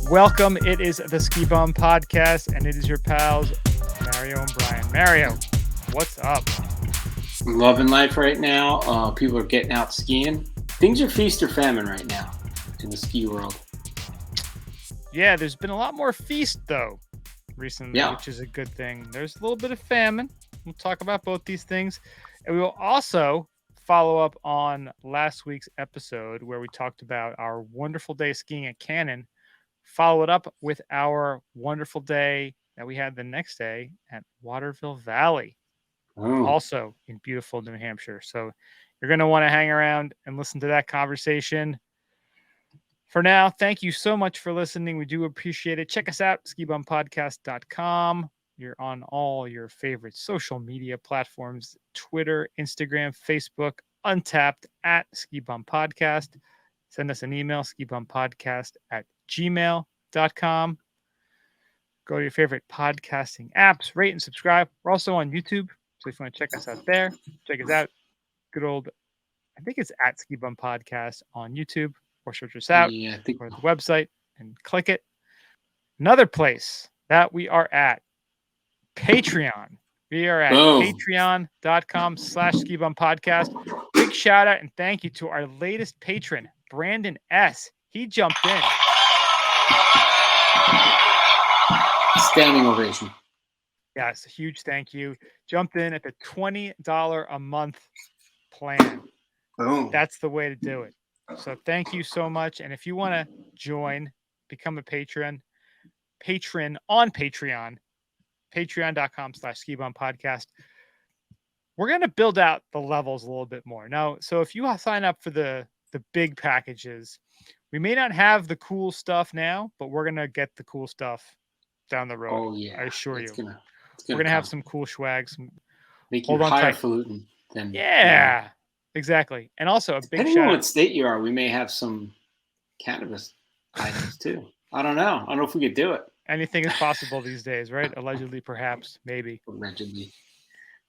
Welcome. It is the Ski Bum Podcast, and it is your pals, Mario and Brian. Mario, what's up? I'm loving life right now. People are getting out skiing. Things are feast or famine right now in the ski world. Yeah, there's been a lot more feast, though, recently, which is a good thing. There's a little bit of famine. We'll talk about both these things. And we will also follow up on last week's episode where we talked about our wonderful day skiing at Cannon. Follow it up with our wonderful day that we had the next day at Waterville Valley, also in beautiful New Hampshire. So you're going to want to hang around and listen to that conversation. For now, thank you so much for listening. We do appreciate it. Check us out, skibumpodcast.com. You're on all your favorite social media platforms, Twitter, Instagram, Facebook, Untapped at Ski Bum Podcast. Send us an email, skibumpodcast@gmail.com. Go to your favorite podcasting apps, rate and subscribe. We're also on YouTube, so if you want to check us out there, check us out. Good old, I think it's at Ski Bum Podcast on YouTube, or search us out or the website and click it. Another place that we are at, Patreon. We are at patreon.com/Ski Bum Podcast. Big shout out and thank you to our latest patron, Brandon S. He jumped in. Standing ovation. Yes, a huge thank you. Jumped in at the $20 a month plan. Boom. That's the way to do it. So thank you so much. And if you want to join, become a patron on Patreon, patreon.com/Ski Bum Podcast. We're going to build out the levels a little bit more. Now, so if you sign up for the big packages, we may not have the cool stuff now, but we're going to get the cool stuff down the road. Oh, yeah. I assure you. We're going to have some cool swag. Make you highfalutin than. Yeah, exactly. And also a big shout out. Depending on what state you are, we may have some cannabis items too. I don't know. I don't know if we could do it. Anything is possible these days, right? Allegedly, perhaps, maybe. Allegedly.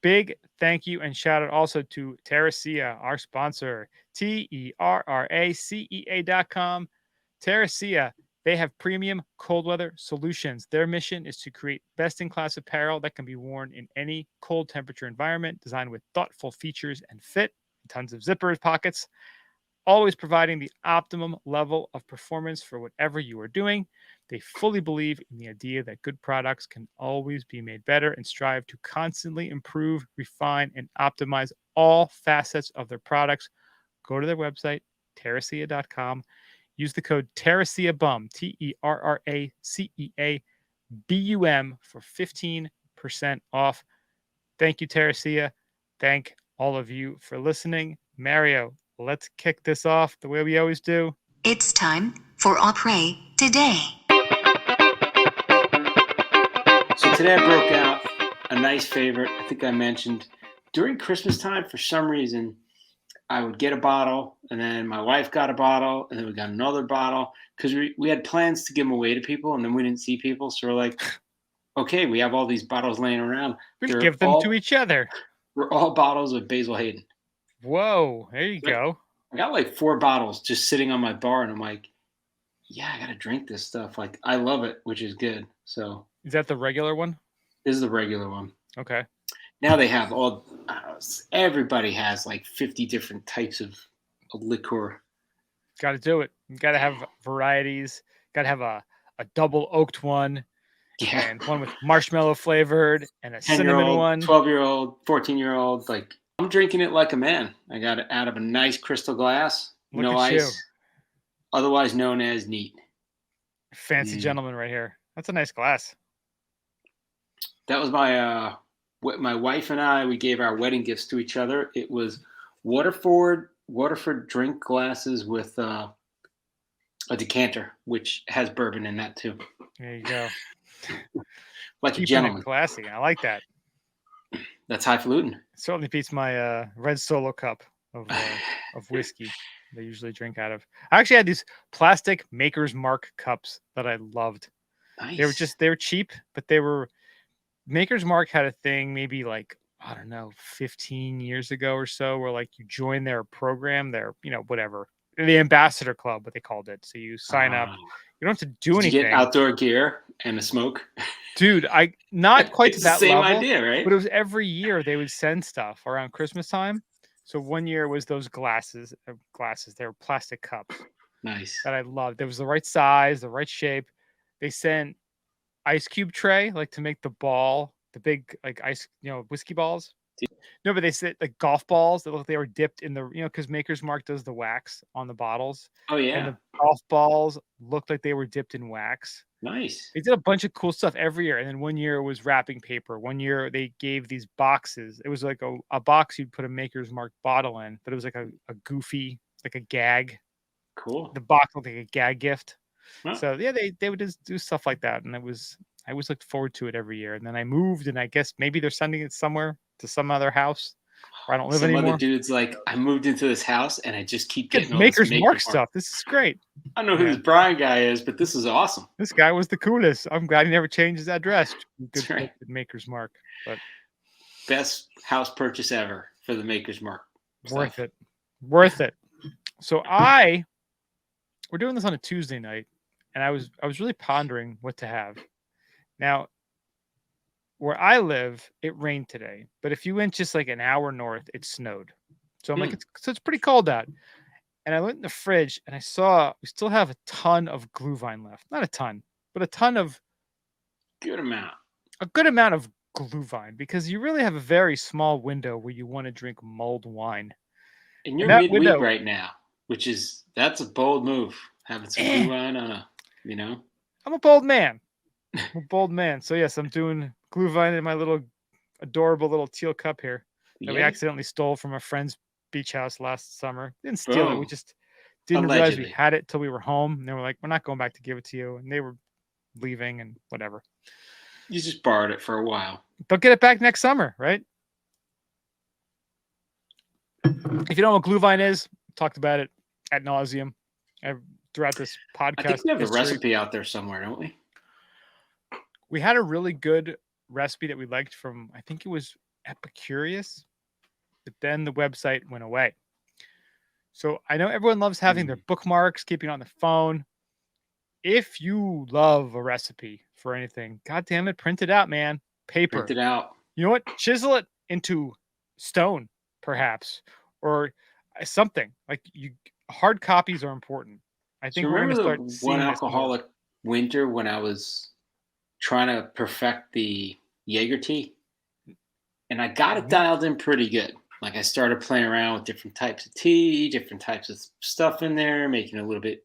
Big thank you and shout out also to Terracea, our sponsor, TERRACEA.com. Terracea, they have premium cold weather solutions. Their mission is to create best-in-class apparel that can be worn in any cold temperature environment, designed with thoughtful features and fit, tons of zippers, pockets, always providing the optimum level of performance for whatever you are doing. They fully believe in the idea that good products can always be made better and strive to constantly improve, refine, and optimize all facets of their products. Go to their website, terracea.com. Use the code TerraceaBum, TERRACEABUM, for 15% off. Thank you, Terracea. Thank all of you for listening. Mario, let's kick this off the way we always do. It's time for Opry Today. So today I broke out a nice favorite. I think I mentioned during Christmas time, for some reason, I would get a bottle, and then my wife got a bottle, and then we got another bottle, because we had plans to give them away to people, and then we didn't see people. So we're like, okay, we have all these bottles laying around. We'll give them to each other. We're all bottles of Basil Hayden. Whoa, there you go. I got like 4 bottles just sitting on my bar, and I'm like, yeah, I got to drink this stuff. Like, I love it, which is good. So is that the regular one? This is the regular one. Okay. Now they have everybody has like 50 different types of liqueur. Got to do it. You got to have varieties. Got to have a double oaked one. Yeah. And one with marshmallow flavored and a cinnamon one. 12-year-old, 14-year-old. Like, I'm drinking it like a man. I got it out of a nice crystal glass. No ice. Otherwise known as neat. Fancy gentleman right here. That's a nice glass. That was my wife and I. We gave our wedding gifts to each other. It was Waterford drink glasses with a decanter, which has bourbon in that too. There you go. Like keeping a gentleman. It classy. I like that. That's highfalutin. It certainly beats my red Solo cup of whiskey they usually drink out of. I actually had these plastic Maker's Mark cups that I loved. Nice. They were cheap, but they were Maker's Mark had a thing maybe like, I don't know, 15 years ago or so, where like you join their program, their, whatever, the ambassador club, what they called it. So you sign up, You don't have to do Did you anything. get outdoor gear and a smoke? Dude, I not quite It's to the that same level, idea, right? but it was every year they would send stuff around Christmas time. So one year was those glasses. They were plastic cups Nice. that I loved. There was the right size, the right shape. They sent ice cube tray, like to make the ball, the big like ice, whiskey balls. No, but they said like golf balls that looked they were dipped in the, because Maker's Mark does the wax on the bottles, Oh and yeah. the golf balls looked like they were dipped in wax. Nice. They did a bunch of cool stuff every year, and then one year it was wrapping paper. One year they gave these boxes. It was like a box you'd put a Maker's Mark bottle in, but it was like a goofy, like a gag. Cool. The box looked like a gag gift. Huh. So yeah, they would just do stuff like that, and I always looked forward to it every year. And then I moved, and I guess maybe they're sending it somewhere to some other house where I don't live Some anymore. other dude's like, I moved into this house and I just keep getting all Maker's this Mark stuff. This is great. I don't know who this Brian guy is, but this is awesome. This guy was the coolest. I'm glad he never changed his address. Good right. Maker's Mark, but best house purchase ever for the Maker's Mark. Worth it. So we're doing this on a Tuesday night, and I was really pondering what to have. Now, where I live, it rained today, but if you went just like an hour north, it snowed. So I'm like, it's pretty cold out. And I went in the fridge and I saw we still have a ton of glue vine left. Not a ton, but a good amount of glue vine, because you really have a very small window where you want to drink mulled wine. And you're midweek right now, that's a bold move. Having some glue vine on I'm a bold man. So yes, I'm doing glue vine in my little adorable little teal cup here that we accidentally stole from a friend's beach house last summer. Didn't steal it. We just didn't realize we had it till we were home. And they were like, we're not going back to give it to you. And they were leaving and whatever. You just borrowed it for a while. They'll get it back next summer, right? If you don't know what glue vine is, talked about it ad nauseum throughout this podcast. I think we have a recipe out there somewhere, don't we? We had a really good recipe that we liked from, I think it was Epicurious, but then the website went away. So I know everyone loves having their bookmarks, keeping it on their phone. If you love a recipe for anything, God damn it, print it out, man. Paper. Print it out. You know what? Chisel it into stone, perhaps, or something. Like hard copies are important. I think we're going to start seeing one alcoholic winter when I was trying to perfect the Jaeger tea, and I got it dialed in pretty good. Like I started playing around with different types of tea, different types of stuff in there, making it a little bit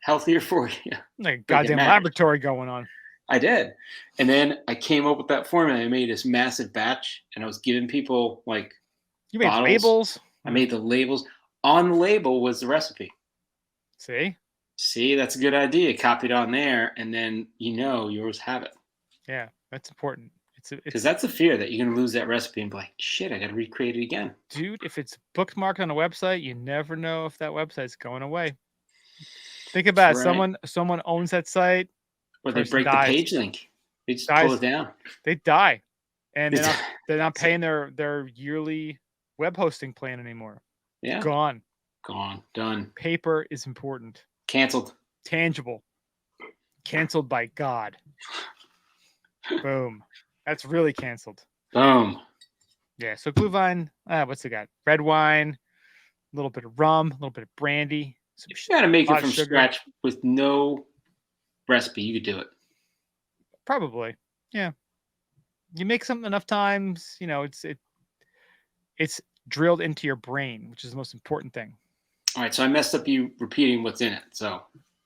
healthier for you. Like goddamn laboratory going on. I did. And then I came up with that formula. I made this massive batch, and I was giving people like you made labels. I made the labels. On the label was the recipe. See, that's a good idea. Copy it on there, and then yours have it. Yeah, that's important. Because that's a fear that you're going to lose that recipe and be like, shit, I got to recreate it again. Dude, if it's bookmarked on a website, you never know if that website's going away. Think about it. Someone owns that site. Or they break the page link. They just pull it down. They die. And they're not paying their yearly web hosting plan anymore. Yeah. Gone. Done. Paper is important. Canceled. Tangible. Canceled by God. Boom. That's really canceled. Boom. Yeah. So glue vine. What's it got? Red wine, a little bit of rum, a little bit of brandy. If you got to make it from scratch with no recipe, you could do it. Probably. Yeah. You make something enough times, it's drilled into your brain, which is the most important thing. All right. So I messed up you repeating what's in it. So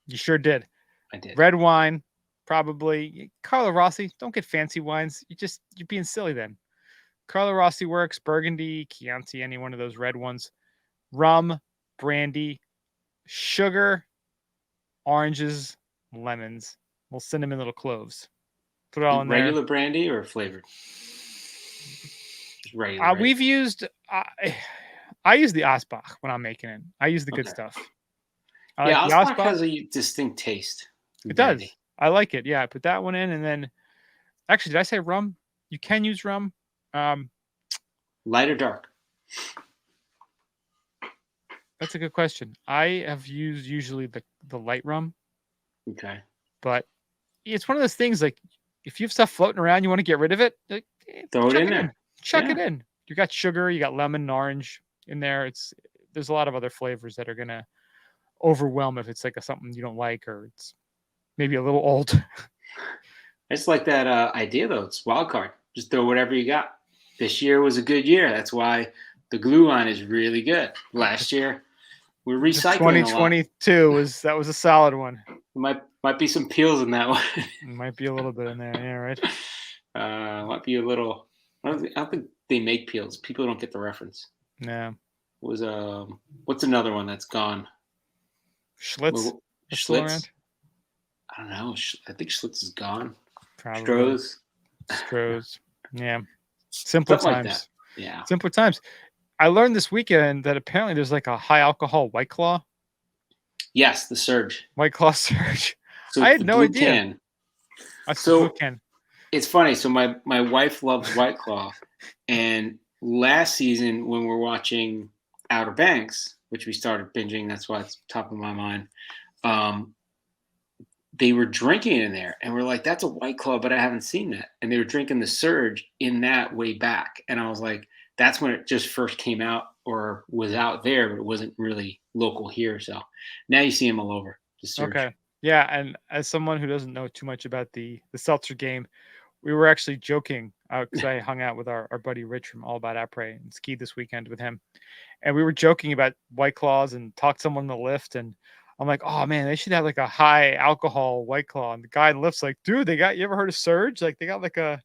you sure did. I did. Red wine. Probably Carlo Rossi. Don't get fancy wines. You're being silly then. Carlo Rossi works. Burgundy, Chianti, any one of those red ones. Rum, brandy, sugar, oranges, lemons, little cinnamon, little cloves. Put it all in there. Regular brandy or flavored? Just regular. Right? We've used. I use the Asbach when I'm making it. I use the good stuff. Asbach has a distinct taste. It does. I like it. Yeah, I put that one in, and then actually, did I say rum? You can use rum. Light or dark? That's a good question. I have used usually the light rum. Okay. But it's one of those things like if you have stuff floating around, you want to get rid of it, like, Throw it chuck in it in. there. Chuck Yeah. it in. You got sugar, you got lemon and orange in there. There's a lot of other flavors that are gonna overwhelm if it's like something you don't like or it's maybe a little old. It's like that idea though. It's wild card. Just throw whatever you got. This year was a good year. That's why the glue line is really good. Last year we're recycling a lot. 2022 was a solid one. Might be some peels in that one. Might be a little bit in there. Yeah, right. Might be a little. I don't think they make peels. People don't get the reference. No. Was what's another one that's gone? Schlitz. Schlitz. I don't know. I think Schlitz is gone. Probably. Stroh's. Yeah. Simpler Something times. like that. Yeah. Simpler times. I learned this weekend that apparently there's like a high alcohol White Claw. Yes, the Surge. White Claw Surge. So I had no idea. Can. It's funny. So my wife loves White Claw, and last season when we're watching Outer Banks, which we started binging, that's why it's top of my mind. They were drinking in there, and we're like, "That's a White Claw," but I haven't seen that. And they were drinking the Surge in that way back, and I was like, "That's when it just first came out or was out there, but it wasn't really local here." So now you see them all over. The Surge. Okay. Yeah, and as someone who doesn't know too much about the seltzer game, we were actually joking because I hung out with our buddy Rich from All About Après and skied this weekend with him. And we were joking about White Claws and talked to someone in the lift. And I'm like, oh, man, they should have like a high alcohol White Claw. And the guy in the lift's like, dude, you ever heard of Surge? Like they got like a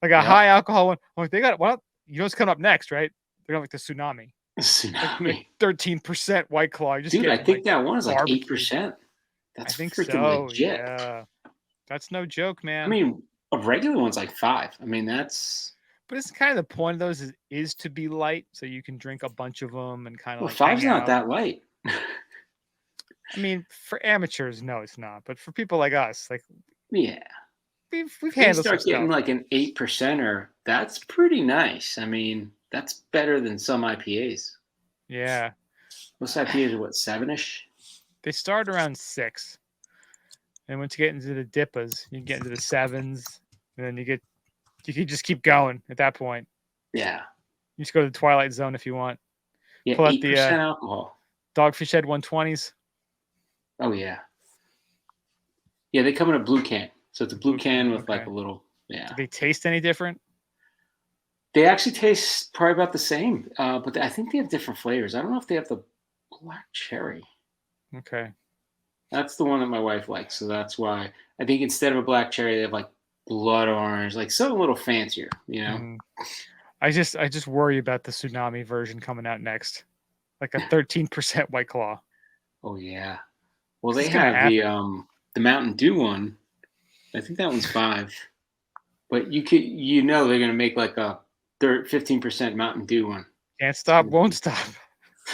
high alcohol one. I'm like, they got, well, you know what's coming up next, right? They're going to like the Tsunami. Tsunami. Like 13% White Claw. Dude, I think that one is like 8%. That's I think freaking so. legit. Yeah. That's no joke, man. I mean, a regular one's like 5. I mean, that's. But it's kind of the point of those is to be light, so you can drink a bunch of them and kind of. Well, 5's not that light. I mean, for amateurs, no, it's not. But for people like us, like yeah, we've handled. You start getting like an 8%er. That's pretty nice. I mean, that's better than some IPAs. Yeah. Most IPAs are what, 7-ish? They start around 6, and once you get into the dippas, you get into the 7s, and then you can just keep going at that point. Yeah. You just go to the Twilight Zone if you want. Yeah, pull 8% alcohol. Dogfish Head 120s. Oh yeah. Yeah, they come in a blue can, so it's a blue can with like a little. Yeah. Do they taste any different? They actually taste probably about the same, but I think they have different flavors. I don't know if they have the black cherry. Okay. That's the one that my wife likes, so that's why I think instead of a black cherry, they have like blood orange, like something a little fancier, you know. Mm. I just worry about the Tsunami version coming out next, like a 13% White Claw. Oh yeah. Well, they have the Mountain Dew one. I think that one's 5, but they're gonna make like a 15% Mountain Dew one. Can't stop, won't stop.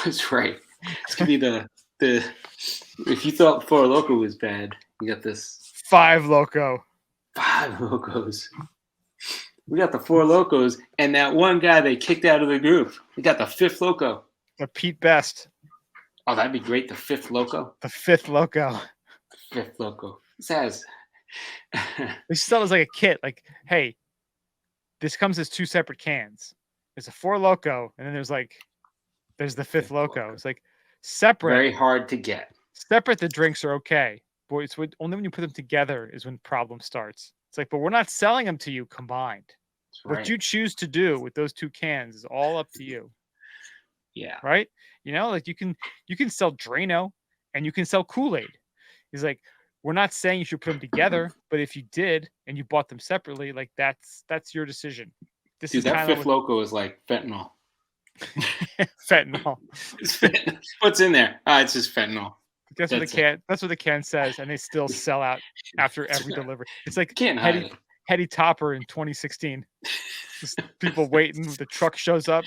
That's right. It's gonna be the if you thought Four Loko was bad, you got this 5 Loko. 5 Lokos. We got the 4 Lokos and that one guy they kicked out of the group. We got the 5th Loko. The Pete Best. Oh, that'd be great. The 5th Loko. The 5th Loko. 5th Loko. It says. They sell it as like a kit. Like, hey, this comes as 2 separate cans. There's a 4 Loko, and then there's the 5th Loko. It's like separate. Very hard to get. Separate, the drinks are okay. Boy, it's only when you put them together is when problem starts. It's like, but we're not selling them to you combined. Right. What you choose to do with those 2 cans is all up to you. Yeah. Right? You know, like you can sell Drano and you can sell Kool-Aid. He's like, we're not saying you should put them together, but if you did and you bought them separately, like that's your decision. Dude, that 5th Loko is like fentanyl. Fentanyl. What's in there? It's just fentanyl. That's what the can says, and they still sell out after every delivery. It's like Hetty Topper in 2016. Just people waiting. The truck shows up.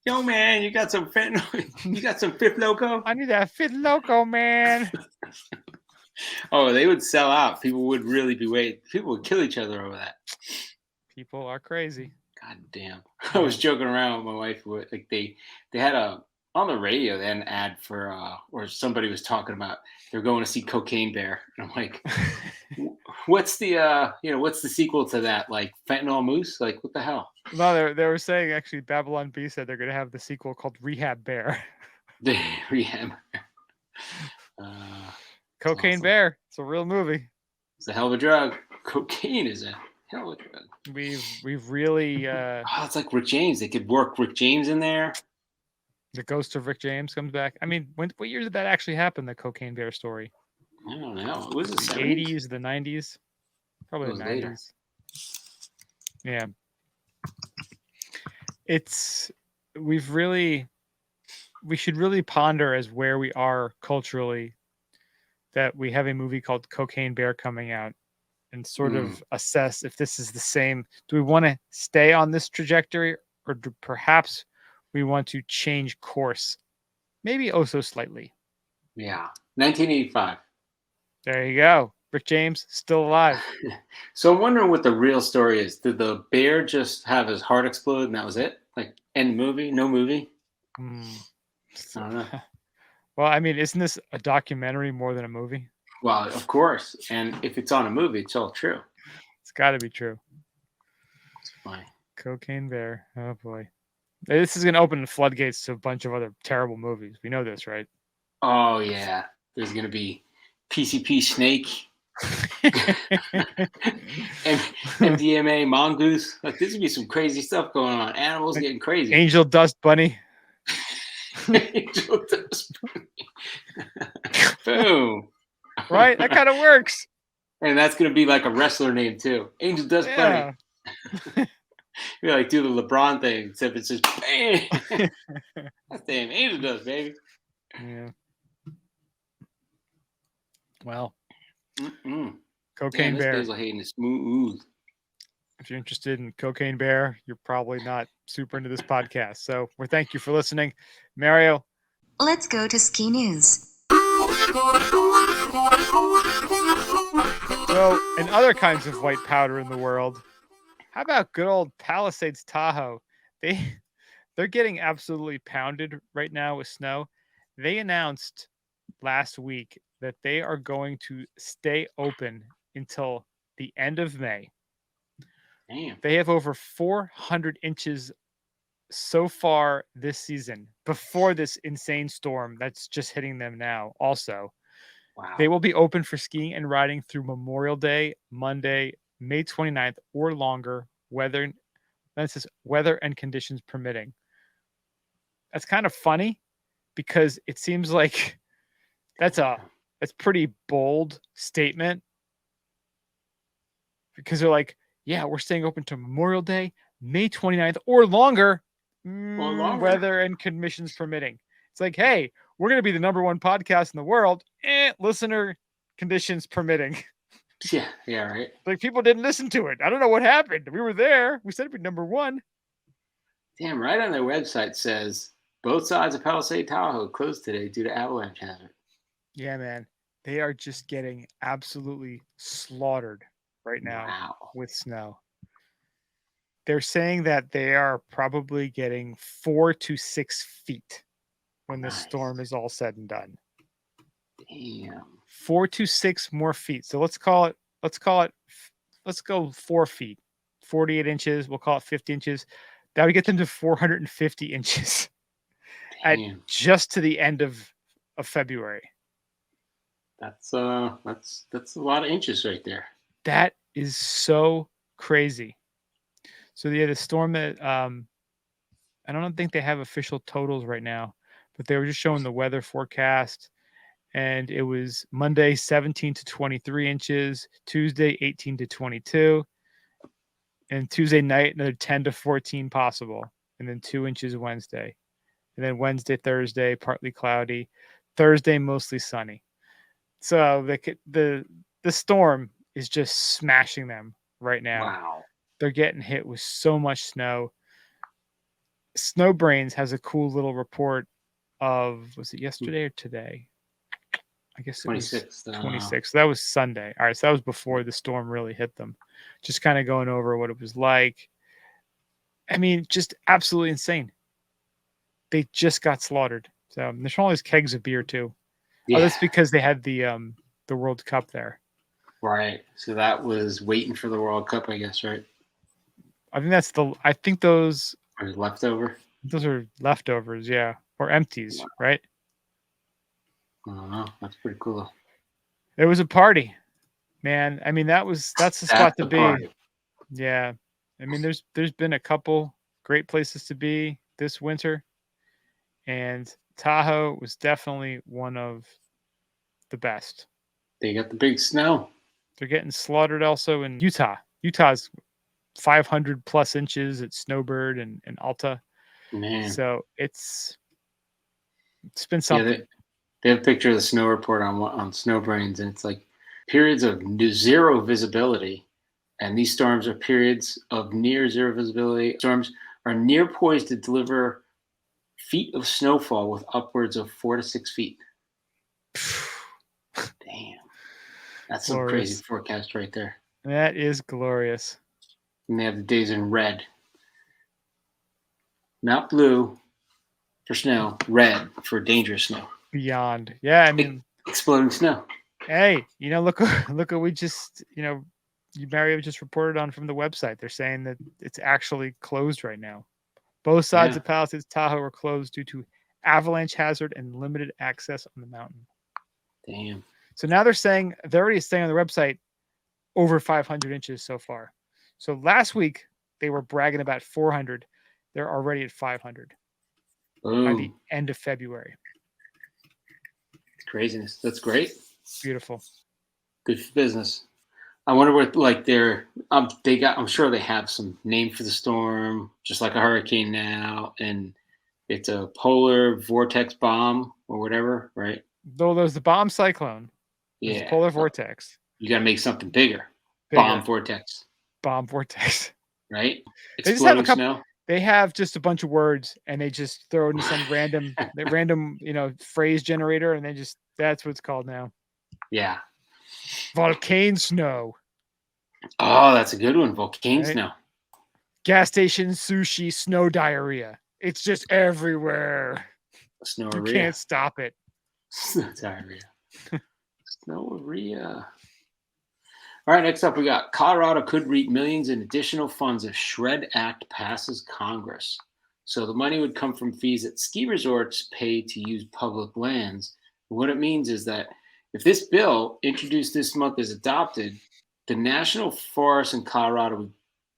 Yo, man, you got some fentanyl? You got some 5th Loko? I need that 5th Loko, man. Oh, they would sell out. People would really be waiting. People would kill each other over that. People are crazy. God damn. I was joking around with my wife. Like they had a on the radio, they had an ad for, or somebody was talking about they're going to see Cocaine Bear, and I'm like, what's the what's the sequel to that? Like Fentanyl Moose? Like what the hell? No, they were saying actually Babylon B said they're going to have the sequel called Rehab Bear. Rehab. Cocaine awesome. Bear. It's a real movie. It's a hell of a drug. Cocaine is a hell of a drug. We've really. It's like Rick James. They could work Rick James in there. The ghost of Rick James comes back. I mean, what year did that actually happen? The Cocaine Bear story. I don't know. Was it the 80s, the 90s? Probably the 90s. Later. Yeah. We should really ponder as where we are culturally that we have a movie called Cocaine Bear coming out and sort of assess if this is the same. Do we want to stay on this trajectory, or do perhaps we want to change course? Maybe oh so slightly. Yeah. 1985. There you go. Rick James still alive. So I'm wondering what the real story is. Did the bear just have his heart explode and that was it? Like end movie? No movie? I don't know. Well, I mean, isn't this a documentary more than a movie? Well, of course. And if it's on a movie, it's all true. It's got to be true. It's funny. Cocaine Bear. Oh, boy. This is going to open the floodgates to a bunch of other terrible movies. We know this, right? Oh, yeah. There's going to be PCP Snake. MDMA Mongoose. Like, there's going to be some crazy stuff going on. Animals getting crazy. Angel Dust Bunny. Angel Dust Bunny. Boom. Right? That kind of works. And that's going to be like a wrestler name, too. Angel Dust Bunny. You like do the LeBron thing, except it's just bam. That's damn Angel Dust, baby. Yeah. Well, Cocaine Bear. This hating is smooth. If you're interested in Cocaine Bear, you're probably not super into this podcast. So we thank you for listening. Mario. Let's go to ski news. So, in other kinds of white powder in the world, how about good old Palisades, Tahoe? They're getting absolutely pounded right now with snow. They announced last week that they are going to stay open until the end of May. Damn. They have over 400 inches so far this season before this insane storm that's just hitting them now also. Wow. They will be open for skiing and riding through Memorial Day, Monday, May 29th or longer, weather and conditions permitting. That's kind of funny because it seems like that's pretty bold statement, because they're like, yeah, we're staying open to Memorial Day, May 29th or longer, weather and conditions permitting. It's like, hey, we're going to be the #1 podcast in the world, listener conditions permitting. Yeah, right. Like, people didn't listen to it. I don't know what happened. We were there. We said it'd be #1. Damn, right on their website says both sides of Palisade Tahoe closed today due to avalanche hazard. Yeah, man. They are just getting absolutely slaughtered right now with snow. They're saying that they are probably getting 4 to 6 feet when the storm is all said and done. Damn. 4 to 6 more feet. So let's go 4 feet. 48 inches. We'll call it 50 inches. That would get them to 450 inches at just to the end of February. That's a lot of inches right there. That is so crazy. So yeah, the storm that I don't think they have official totals right now, but they were just showing the weather forecast, and it was Monday 17 to 23 inches, Tuesday 18 to 22, and Tuesday night another 10 to 14 possible, and then 2 inches Wednesday, and then Wednesday, Thursday partly cloudy, Thursday mostly sunny. So the storm is just smashing them right now. Wow. They're getting hit with so much snow. Snowbrains has a cool little report of, was it yesterday or today? I guess it was 26. That was Sunday. All right, so that was before the storm really hit them. Just kind of going over what it was like. I mean, just absolutely insane. they just got slaughtered. So there's all these kegs of beer too. Yeah. Oh, that's because they had the World Cup there. Right. So that was waiting for the World Cup, I guess, right? I think those Or leftover. Those are leftovers, yeah, or empties, right? I don't know. That's pretty cool. It was a party, man. I mean, that's the spot to be. Party. Yeah. I mean, there's been a couple great places to be this winter, and Tahoe was definitely one of the best. They got the big snow. They're getting slaughtered also in Utah. Utah's 500 plus inches at Snowbird and Alta. Man. So it's been something. Yeah, they have a picture of the snow report on Snowbrains, and it's like periods of zero visibility. And these storms are periods of near zero visibility. Storms are near poised to deliver feet of snowfall with upwards of 4 to 6 feet. Damn. That's some crazy forecast right there. That is glorious. And they have the days in red. Not blue for snow, red for dangerous snow. Beyond. Yeah, I mean, exploding snow. Hey, look what we just, Mario just reported on from the website. They're saying that it's actually closed right now. Both sides of Palisades Tahoe are closed due to avalanche hazard and limited access on the mountain. Damn. So now they're already saying on the website over 500 inches so far. So last week they were bragging about 400. They're already at 500 by the end of February. Craziness. That's great. Beautiful. Good for business. I wonder what I'm sure they have some name for the storm, just like a hurricane now, and it's a polar vortex bomb or whatever, right? Though there's the bomb cyclone. Yeah. Polar vortex. You got to make something bigger. Bomb vortex. Bomb vortex. Right? Exploding snow. They have just a bunch of words and they just throw it in some random phrase generator, and that's what it's called now. Yeah. Volcano snow. Oh, that's a good one. Volcano snow. Gas station sushi snow diarrhea. It's just everywhere. Snow You can't stop it. Snow diarrhea. Snow-area. All right, next up we got Colorado could reap millions in additional funds if SHRED Act passes Congress. So the money would come from fees that ski resorts pay to use public lands. What it means is that if this bill introduced this month is adopted, the National Forest in Colorado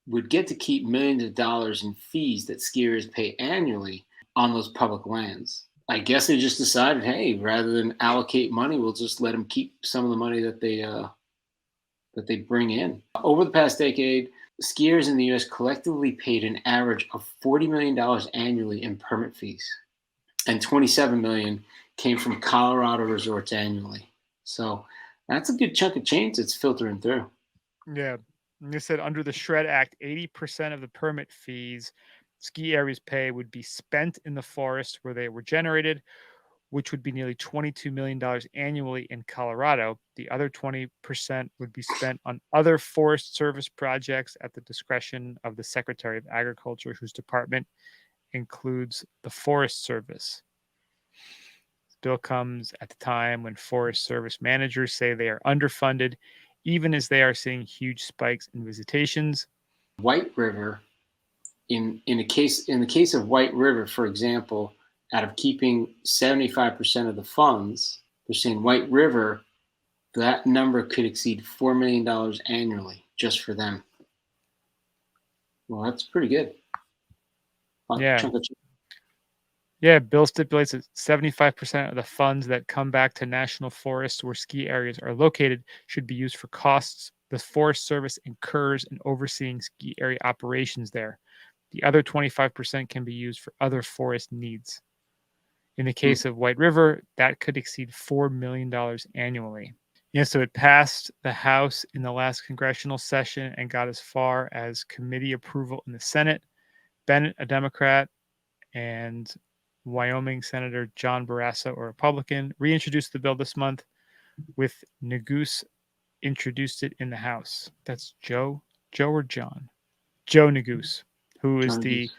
would get to keep millions of dollars in fees that skiers pay annually on those public lands. I guess they just decided, hey, rather than allocate money, we'll just let them keep some of the money that they bring in. Over the past decade, skiers in the U.S. collectively paid an average of $40 million annually in permit fees, and $27 million came from Colorado resorts annually. So that's a good chunk of change that's filtering through. Yeah. And they said under the SHRED Act, 80% of the permit fees ski areas pay would be spent in the forest where they were generated, which would be nearly $22 million annually in Colorado. The other 20% would be spent on other Forest Service projects at the discretion of the Secretary of Agriculture, whose department includes the Forest Service. This bill comes at the time when Forest Service managers say they are underfunded, even as they are seeing huge spikes in visitations. White River, in the case of White River, for example, out of keeping 75% of the funds, they're saying White River, that number could exceed $4 million annually just for them. Well, that's pretty good. Yeah, bill stipulates that 75% of the funds that come back to national forests where ski areas are located should be used for costs the Forest Service incurs in overseeing ski area operations there. The other 25% can be used for other forest needs. In the case of White River, that could exceed $4 million annually. Yeah, so it passed the House in the last congressional session and got as far as committee approval in the Senate. Bennett, a Democrat, and Wyoming Senator John Barrasso, a Republican, reintroduced the bill this month, with Neguse introduced it in the House. That's Joe or John? Joe Neguse, who is the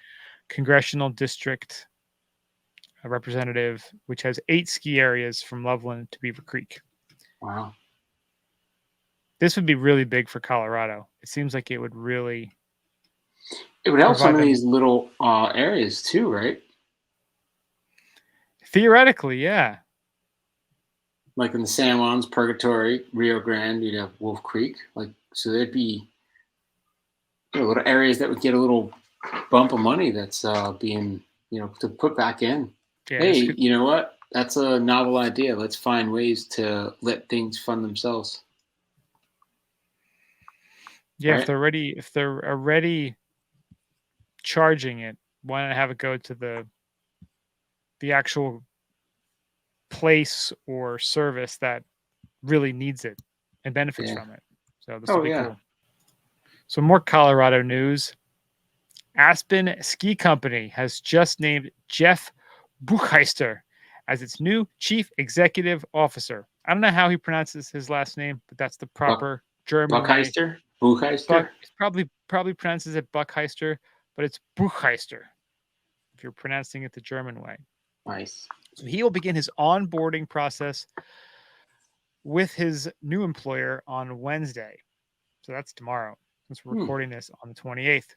congressional district representative, which has 8 ski areas from Loveland to Beaver Creek. Wow. This would be really big for Colorado. It seems like it would really. It would help some of them. these little areas too, right? Theoretically, yeah. Like in the San Juans, Purgatory, Rio Grande, you'd have Wolf Creek. Like, so there'd be little areas that would get a little bump of money that's being, to put back in. Yeah, hey, you know what? That's a novel idea. Let's find ways to let things fund themselves. Yeah, right? if they're already charging it, why not have it go to the actual place or service that really needs it and benefits from it? So this would be cool. So more Colorado news. Aspen Ski Company has just named Jeff Buchheister as its new chief executive officer. I don't know how he pronounces his last name, but that's the proper German Buchheister? way. Buchheister? He probably pronounces it Buchheister, but it's Buchheister if you're pronouncing it the German way. Nice. So he will begin his onboarding process with his new employer on Wednesday. So that's tomorrow, since we're recording this on the 28th.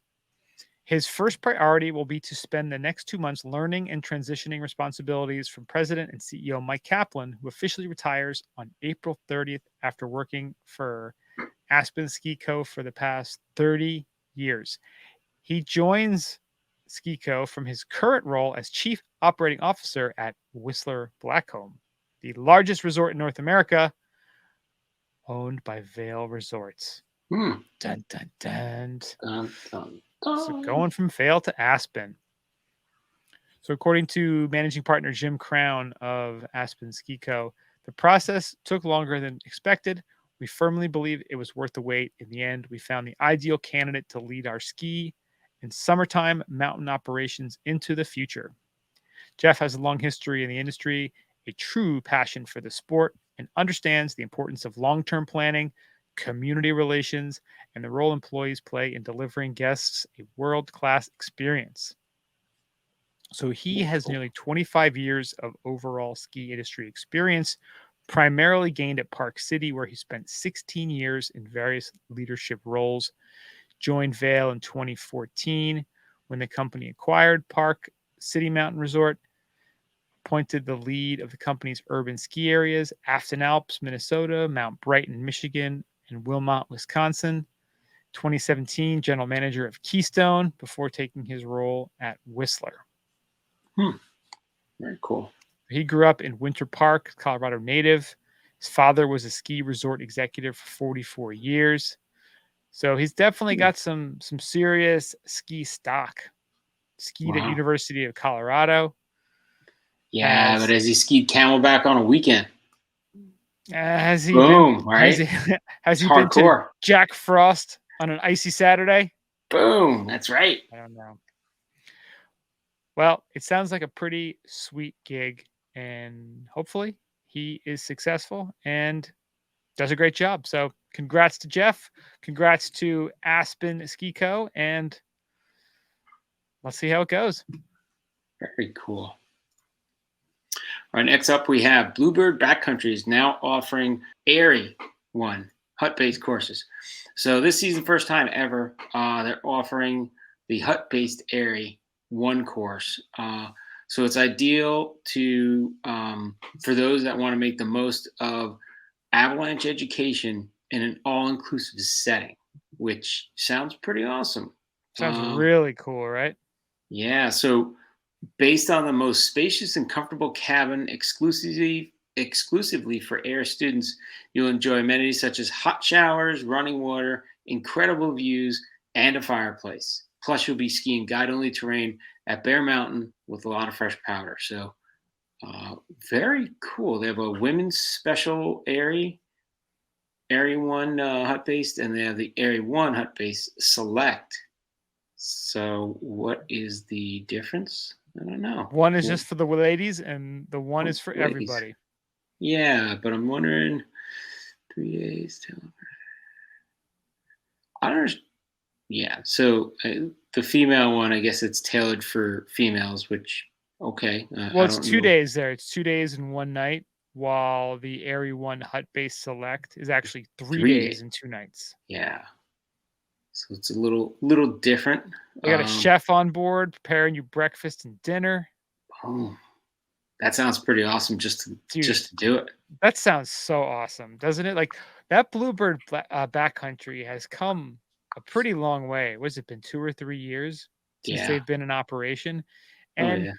His first priority will be to spend the next 2 months learning and transitioning responsibilities from President and CEO Mike Kaplan, who officially retires on April 30th after working for Aspen Ski Co. for the past 30 years. He joins Ski Co. from his current role as Chief Operating Officer at Whistler Blackcomb, the largest resort in North America, owned by Vail Resorts. Dun, dun, dun. Dun, dun, dun. So going from Vail to Aspen. So according to managing partner Jim Crown of Aspen Ski Co., the process took longer than expected. We firmly believe it was worth the wait. In the end, we found the ideal candidate to lead our ski and summertime mountain operations into the future. Jeff has a long history in the industry, a true passion for the sport, and understands the importance of long-term planning, community relations, and the role employees play in delivering guests a world-class experience. So he has nearly 25 years of overall ski industry experience, primarily gained at Park City, where he spent 16 years in various leadership roles. Joined Vail in 2014 when the company acquired Park City Mountain Resort, appointed the lead of the company's urban ski areas, Afton Alps, Minnesota, Mount Brighton, Michigan, and Wilmot, Wisconsin. 2017, general manager of Keystone before taking his role at Whistler. Very cool. He grew up in Winter Park, Colorado native. His father was a ski resort executive for 44 years. So he's definitely got some serious ski stock. Skied at University of Colorado. Yeah, but has he skied Camelback on a weekend? Has he Boom, been, right? has he been to Jack Frost on an icy Saturday? Boom, that's right. I don't know. Well, it sounds like a pretty sweet gig, and hopefully he is successful and does a great job. So congrats to Jeff. Congrats to Aspen Ski Co. And let's see how it goes. Very cool. All right, next up we have Bluebird Backcountry is now offering Airy One hut-based courses. So this season, first time ever, they're offering the hut-based Airy One course. So it's ideal to for those that want to make the most of avalanche education in an all-inclusive setting, which sounds pretty awesome. Sounds really cool, right? Yeah. So based on the most spacious and comfortable cabin exclusively for air students, you'll enjoy amenities such as hot showers, running water, incredible views, and a fireplace. Plus, you'll be skiing guide-only terrain at Bear Mountain with a lot of fresh powder. So very cool. They have a women's special Airy One hut-based, and they have the Airy One hut-based Select. So what is the difference? I don't know. One is just for the ladies, and the one is for everybody. Yeah, but I'm wondering, 3 days. I don't know. Yeah, so the female one, I guess it's tailored for females, which Okay. Well, I it's don't 2 know. days there. It's 2 days and 1 night, while the Airy One hut-based select is actually 3 3 days. days and 2 nights. Yeah. So it's a little different. They got a chef on board preparing you breakfast and dinner. Oh, that sounds pretty awesome Dude, just to do it. that sounds so awesome, doesn't it? Like, that Bluebird backcountry has come a pretty long way. What's it been, 2 or 3 years since Yeah. they've been in operation? Oh And yeah.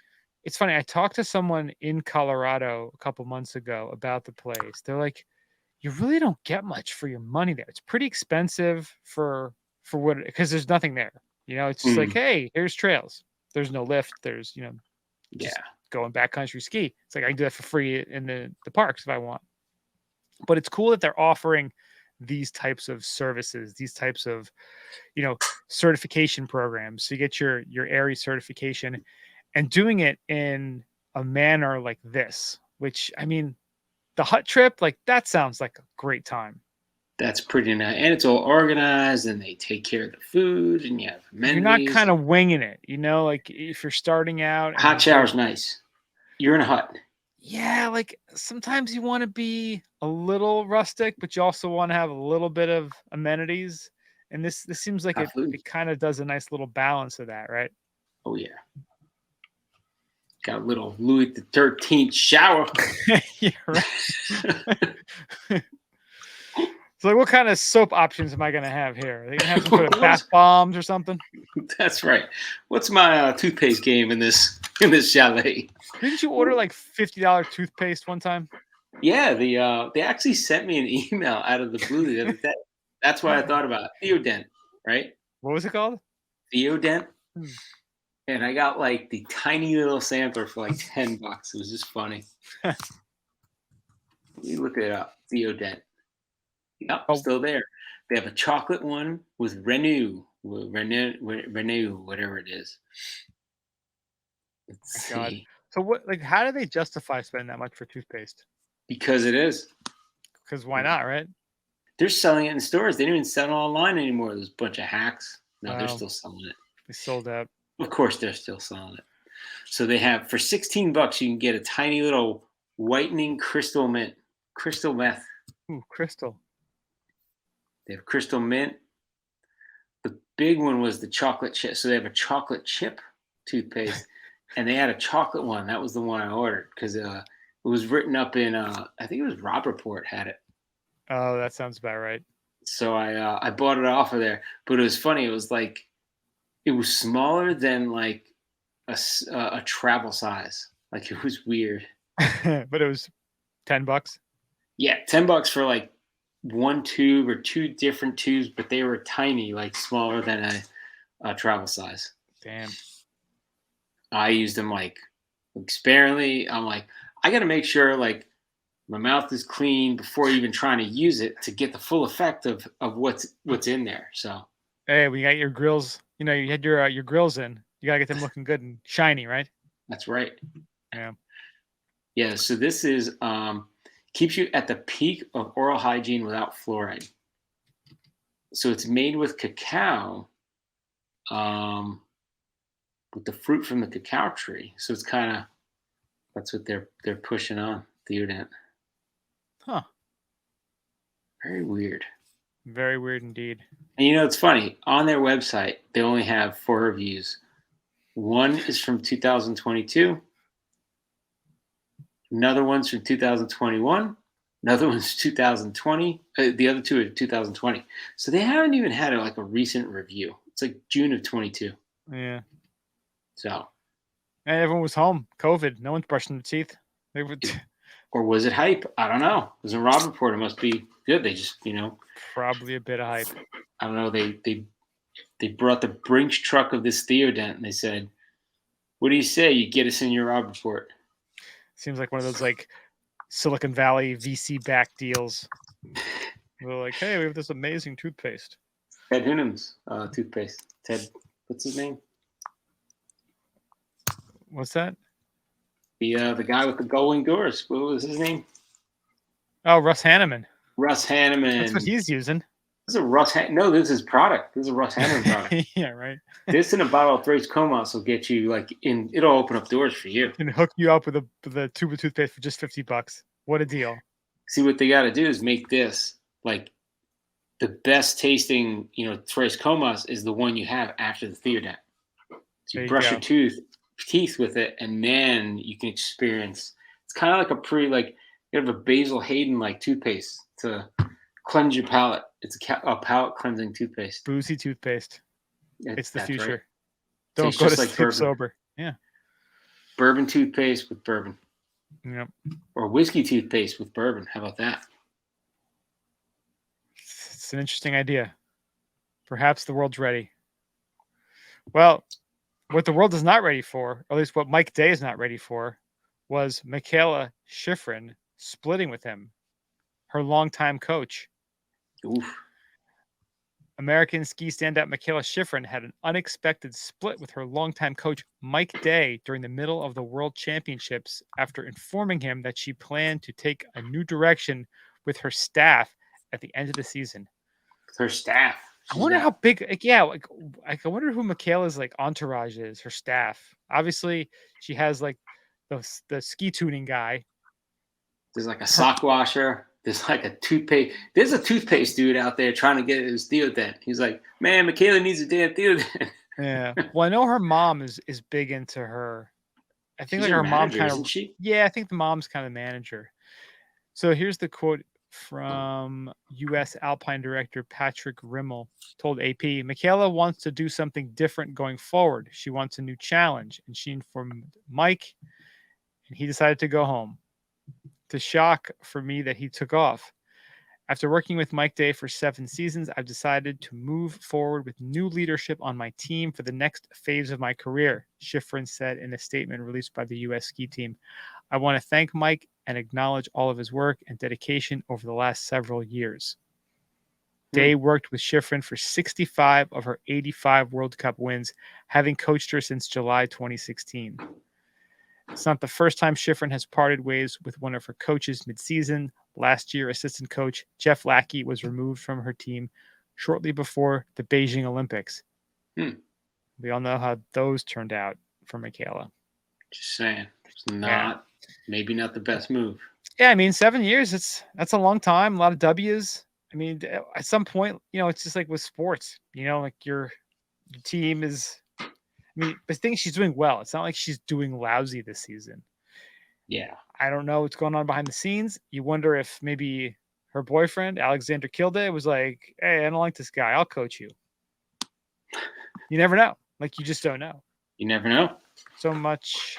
it's funny, I talked to someone in Colorado a couple months ago about the place. They're like, "You really don't get much for your money there. It's pretty expensive for what, because there's nothing there. It's just like, Mm, hey, here's trails. There's no lift. There's, just yeah. going backcountry ski. It's like I can do that for free in the parks if I want. But it's cool that they're offering these types of services, these types of, certification programs. So you get your ARI certification and doing it in a manner like this, which, I mean, the hut trip, like, that sounds like a great time. That's pretty nice, and it's all organized, and they take care of the food, and you have You're not amenities. kind of winging it, like if you're starting out Hot and you're, shower's nice. You're in a hut. yeah, like sometimes you want to be a little rustic, but you also want to have a little bit of amenities. And this seems like Hot food. it kind of does a nice little balance of that, right? Oh yeah. Got a little Louis the 13th shower. Yeah, right. So, like, what kind of soap options am I gonna have here? Are they gonna have some sort of bath bombs or something? That's right. What's my toothpaste game in this chalet? Didn't you order like $50 toothpaste one time? Yeah, they actually sent me an email out of the blue the other day. That's why I thought about it. Theodent, right? What was it called? Theodent. Hmm. And I got like the tiny little sampler for like $10. It was just funny. You look it up. Theodent. Yep, Oh, still there. They have a chocolate one with Renew, whatever it is. Let's my God. see. So what? Like, how do they justify spending that much for toothpaste? Because it is. Because why not, right? They're selling it in stores. They don't even sell it online anymore. There's a bunch of hacks. No, they're Wow, still selling it. they sold out. Of course, they're still selling it. So they have for $16, you can get a tiny little whitening crystal meth. Ooh, crystal. They have crystal mint. The big one was the chocolate chip. So they have a chocolate chip toothpaste, and they had a chocolate one. That was the one I ordered because it was written up in I think it was Rob Report had it. Oh, that sounds about right. So I bought it off of there. But it was funny. It was like it was smaller than like a travel size. Like it was weird. But it was $10. Yeah, $10 for like one tube or two different tubes, but they were tiny, like smaller than a travel size. Damn. I used them like sparingly. I'm like, I got to make sure like my mouth is clean before even trying to use it to get the full effect of what's in there. So Hey, we got your grills. You had your grills in. You gotta get them looking good and shiny, right? that's right. Yeah. Yeah. So this is keeps you at the peak of oral hygiene without fluoride. So it's made with cacao, with the fruit from the cacao tree. So it's kind of that's what they're pushing on Theodent. Huh. Very weird. Very weird indeed. And it's funny. On their website, they only have 4 reviews. One is from 2022. Another one's from 2021. Another one's 2020. The other 2 are 2020. So they haven't even had like a recent review. It's like June of 22. Yeah. So. And everyone was home. COVID. No one's brushing their teeth. They would. Or was it hype? I don't know. It was a Rob Report. It must be good. They just, Probably a bit of hype. I don't know. They brought the Brinks truck of this Theodent and they said, "What do you say? You get us in your Rob Report." Seems like one of those like Silicon Valley VC backed deals. They're like, hey, we have this amazing toothpaste. Ted Hoonham's toothpaste. Ted, what's his name? What's that? The guy with the going doors. What was his name? Oh, Russ Hanneman. Russ Hanneman. That's what he's using. This is a Russ. No, this is product. This is a Russ Henry product. Yeah, right. This in a bottle of Thrace Comas will get you it'll open up doors for you. And hook you up with a tube of toothpaste for just $50. What a deal. See, what they got to do is make this like the best tasting, Thrace Comas is the one you have after the Theodat. So you brush your teeth with it, and then you can experience. It's kind of like you have a Basil Hayden like toothpaste to cleanse your palate. It's a palate cleansing toothpaste. Boozy toothpaste. It's the future. Right. Don't go to sleep sober. Yeah. Bourbon toothpaste with bourbon. Yep. Or whiskey toothpaste with bourbon. How about that? It's an interesting idea. Perhaps the world's ready. Well, what the world is not ready for, or at least what Mike Day is not ready for, was Mikaela Shiffrin splitting with him, her longtime coach. Oof. American ski standout Mikaela Shiffrin had an unexpected split with her longtime coach Mike Day during the middle of the World Championships after informing him that she planned to take a new direction with her staff at the end of the season. Her staff? I wonder how big. I wonder who Mikaela's entourage is. Her staff. Obviously, she has the ski tuning guy. There's a sock washer. There's a toothpaste. There's a toothpaste dude out there trying to get his Theodat. He's like, man, Mikaela needs a damn Theodat. Yeah. Well, I know her mom is big into her. I think She's her mom kind of. She? Yeah, I think the mom's kind of manager. So here's the quote from U.S. Alpine director Patrick Rimmel told AP, Mikaela wants to do something different going forward. She wants a new challenge, and she informed Mike, and he decided to go home. The shock for me that he took off. After working with Mike Day for 7 seasons, I've decided to move forward with new leadership on my team for the next phase of my career, Shiffrin said in a statement released by the U.S. ski team. I want to thank Mike and acknowledge all of his work and dedication over the last several years. Day worked with Shiffrin for 65 of her 85 World Cup wins, having coached her since July 2016. It's not the first time Shiffrin has parted ways with one of her coaches midseason. Last year, assistant coach Jeff Lackey was removed from her team shortly before the Beijing Olympics. We all know how those turned out for Mikaela. Just saying. It's maybe not the best move. Yeah, I mean, 7 years, that's a long time, a lot of W's. I mean, at some point, it's just like with sports, your team is, but I think she's doing well. It's not like she's doing lousy this season. Yeah. I don't know what's going on behind the scenes. You wonder if maybe her boyfriend, Alexander Kilday, was like, hey, I don't like this guy. I'll coach you. You never know. You just don't know. You never know. So much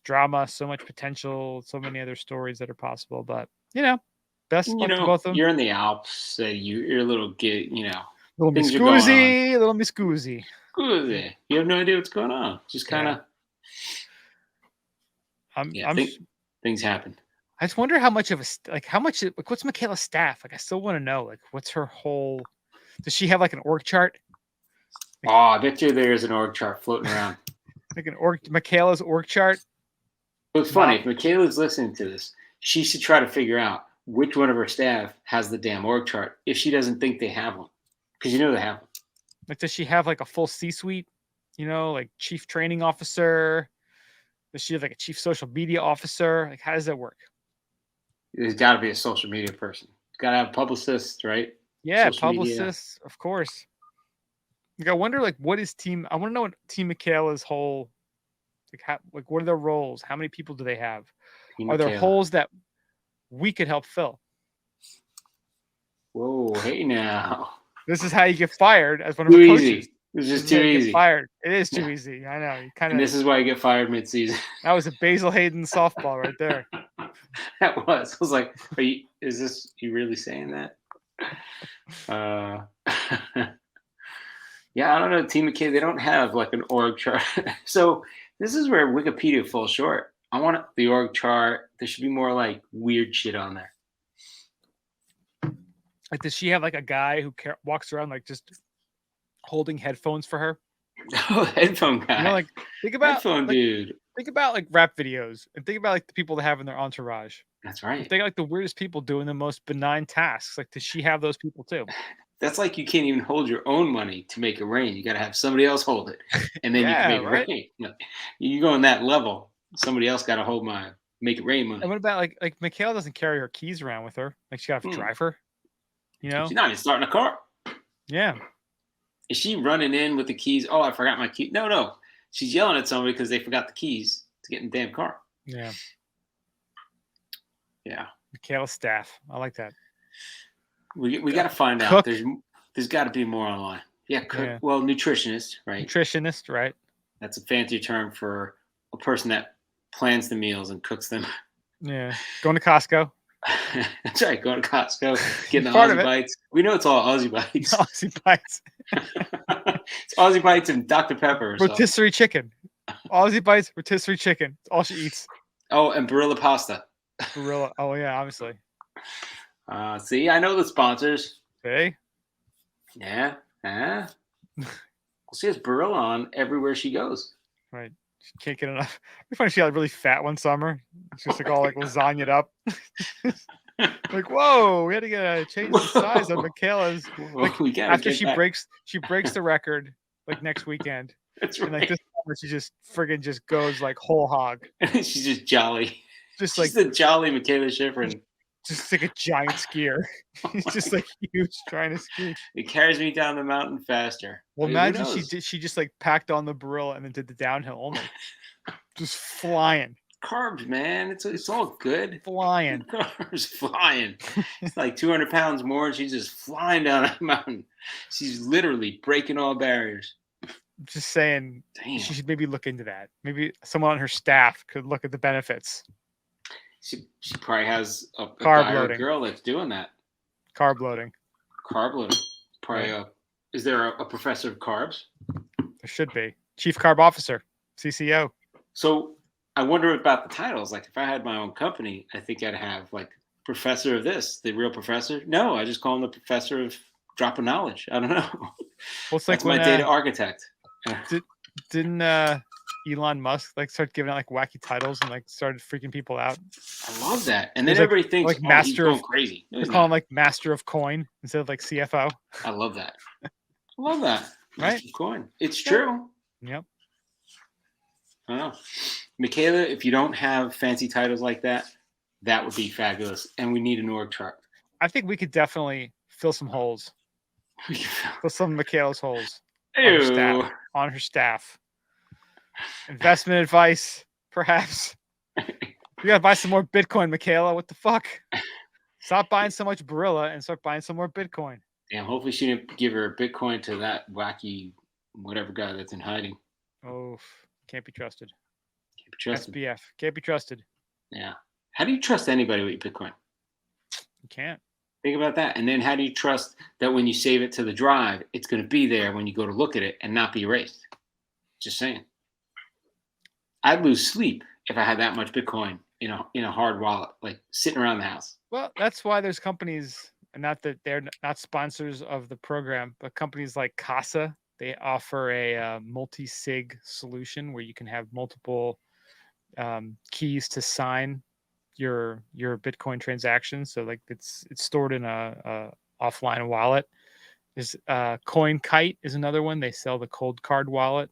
drama, so much potential, so many other stories that are possible. But, best luck to both of them. You're in the Alps. So you're a little Little Miss Scoozy. Scoozy. You have no idea what's going on. Just kind of. Things happen. I just wonder how much of what's Mikaela's staff? I still want to know, what's her whole, does she have an org chart? I bet you there's an org chart floating around. Mikaela's org chart? It's funny. If Mikaela's listening to this, she should try to figure out which one of her staff has the damn org chart if she doesn't think they have one. Because they have one. Does she have a full C-suite? Chief training officer? Does she have a chief social media officer? How does that work? There's got to be a social media person. Got to have publicists, right? Yeah, publicists, of course. I wonder, what is team? I want to know what Team Mikaela's whole, what are their roles? How many people do they have? Are there holes that we could help fill? Whoa, hey now. This is how you get fired as one of the coaches. Easy. This is too easy. Fired. It is too easy. I know. And this is why you get fired mid-season. That was a Basil Hayden softball right there. That was. I was like, is you really saying that? Yeah, I don't know. Team McKay, they don't have an org chart. So this is where Wikipedia falls short. I want the org chart. There should be more weird shit on there. Does she have a guy who walks around just holding headphones for her? Oh, headphone guy. Think about headphone dude. Think about like rap videos and think about like the people that have in their entourage. That's right. Think like the weirdest people doing the most benign tasks. Like, does she have those people too? That's like you can't even hold your own money to make it rain. You got to have somebody else hold it, and then you can Yeah, make it right. rain. You go on that level. Somebody else got to hold my make it rain And money. what about like Michaela doesn't carry her keys around with her? Like she got to drive her. You know? She's not even starting a car. Yeah. Is she running in with the keys? Oh, I forgot my key. No. She's yelling at somebody because they forgot the keys to get in the damn car. Yeah. Yeah. Michaela staff. I like that. We got to find out. There's got to be more online. Yeah, cook. Yeah. Well, nutritionist, right? Nutritionist, right? That's a fancy term for a person that plans the meals and cooks them. Yeah. Going to Costco. That's right. Going to Costco, getting the Aussie Bites. We know it's all Aussie Bites. Aussie Bites. It's Aussie Bites and Dr. Pepper. Rotisserie chicken. Aussie Bites, rotisserie chicken. It's all she eats. Oh, and Barilla pasta. Barilla. Oh, yeah, obviously. See, I know the sponsors. Hey. Yeah. Well, she has Barilla on everywhere she goes. Right. She can't get enough. It's funny she got really fat one summer. She's just like all like lasagnaed up. Like, whoa, we had to change the size of Michaela's. Like after she breaks the record like next weekend. That's right. And like this summer she just friggin' just goes like whole hog. She's just jolly. She's the jolly Michaela Schifrin. Just like a giant skier. He's just like huge trying to ski. It carries me down the mountain faster. Well, imagine she just like packed on the Barilla and then did the downhill only. Just flying. Carbs, man. It's all good. Flying. Carbs flying. It's like 200 pounds more and she's just flying down a mountain. She's literally breaking all barriers. Just saying. Damn. She should maybe look into that. Maybe someone on her staff could look at the benefits. She probably has a guy or a girl that's doing that. Carb loading. Probably. Is there a professor of carbs? There should be. Chief Carb Officer, CCO. So I wonder about the titles. Like if I had my own company, I think I'd have like professor of this, the real professor. No, I just call him the professor of dropping knowledge. I don't know. Well, it's like that's my data architect. Didn't Elon Musk like start giving out like wacky titles and like started freaking people out? I love that. And then everybody thinks like master he's going crazy. They call him like master of coin instead of like CFO. I love that. Right? Master of coin. It's true. Yep. I know. Michaela, if you don't have fancy titles like that, that would be fabulous. And we need an org chart. I think we could definitely fill some holes. Fill some of Michaela's holes on her staff. Investment advice, perhaps. You gotta buy some more Bitcoin, Michaela. What the fuck? Stop buying so much Barilla and start buying some more Bitcoin. Damn, hopefully she didn't give her Bitcoin to that wacky whatever guy that's in hiding. Oh, can't be trusted. Can't be trusted. SBF. Can't be trusted. Yeah. How do you trust anybody with your Bitcoin? You can't. Think about that. And then how do you trust that when you save it to the drive, it's going to be there when you go to look at it and not be erased? Just saying. I'd lose sleep if I had that much Bitcoin in a hard wallet, like sitting around the house. Well, that's why there's companies, and not that they're not sponsors of the program, but companies like Casa, they offer a multi-sig solution where you can have multiple keys to sign your Bitcoin transactions. So like it's stored in a offline wallet. There's CoinKite is another one. They sell the cold card wallet.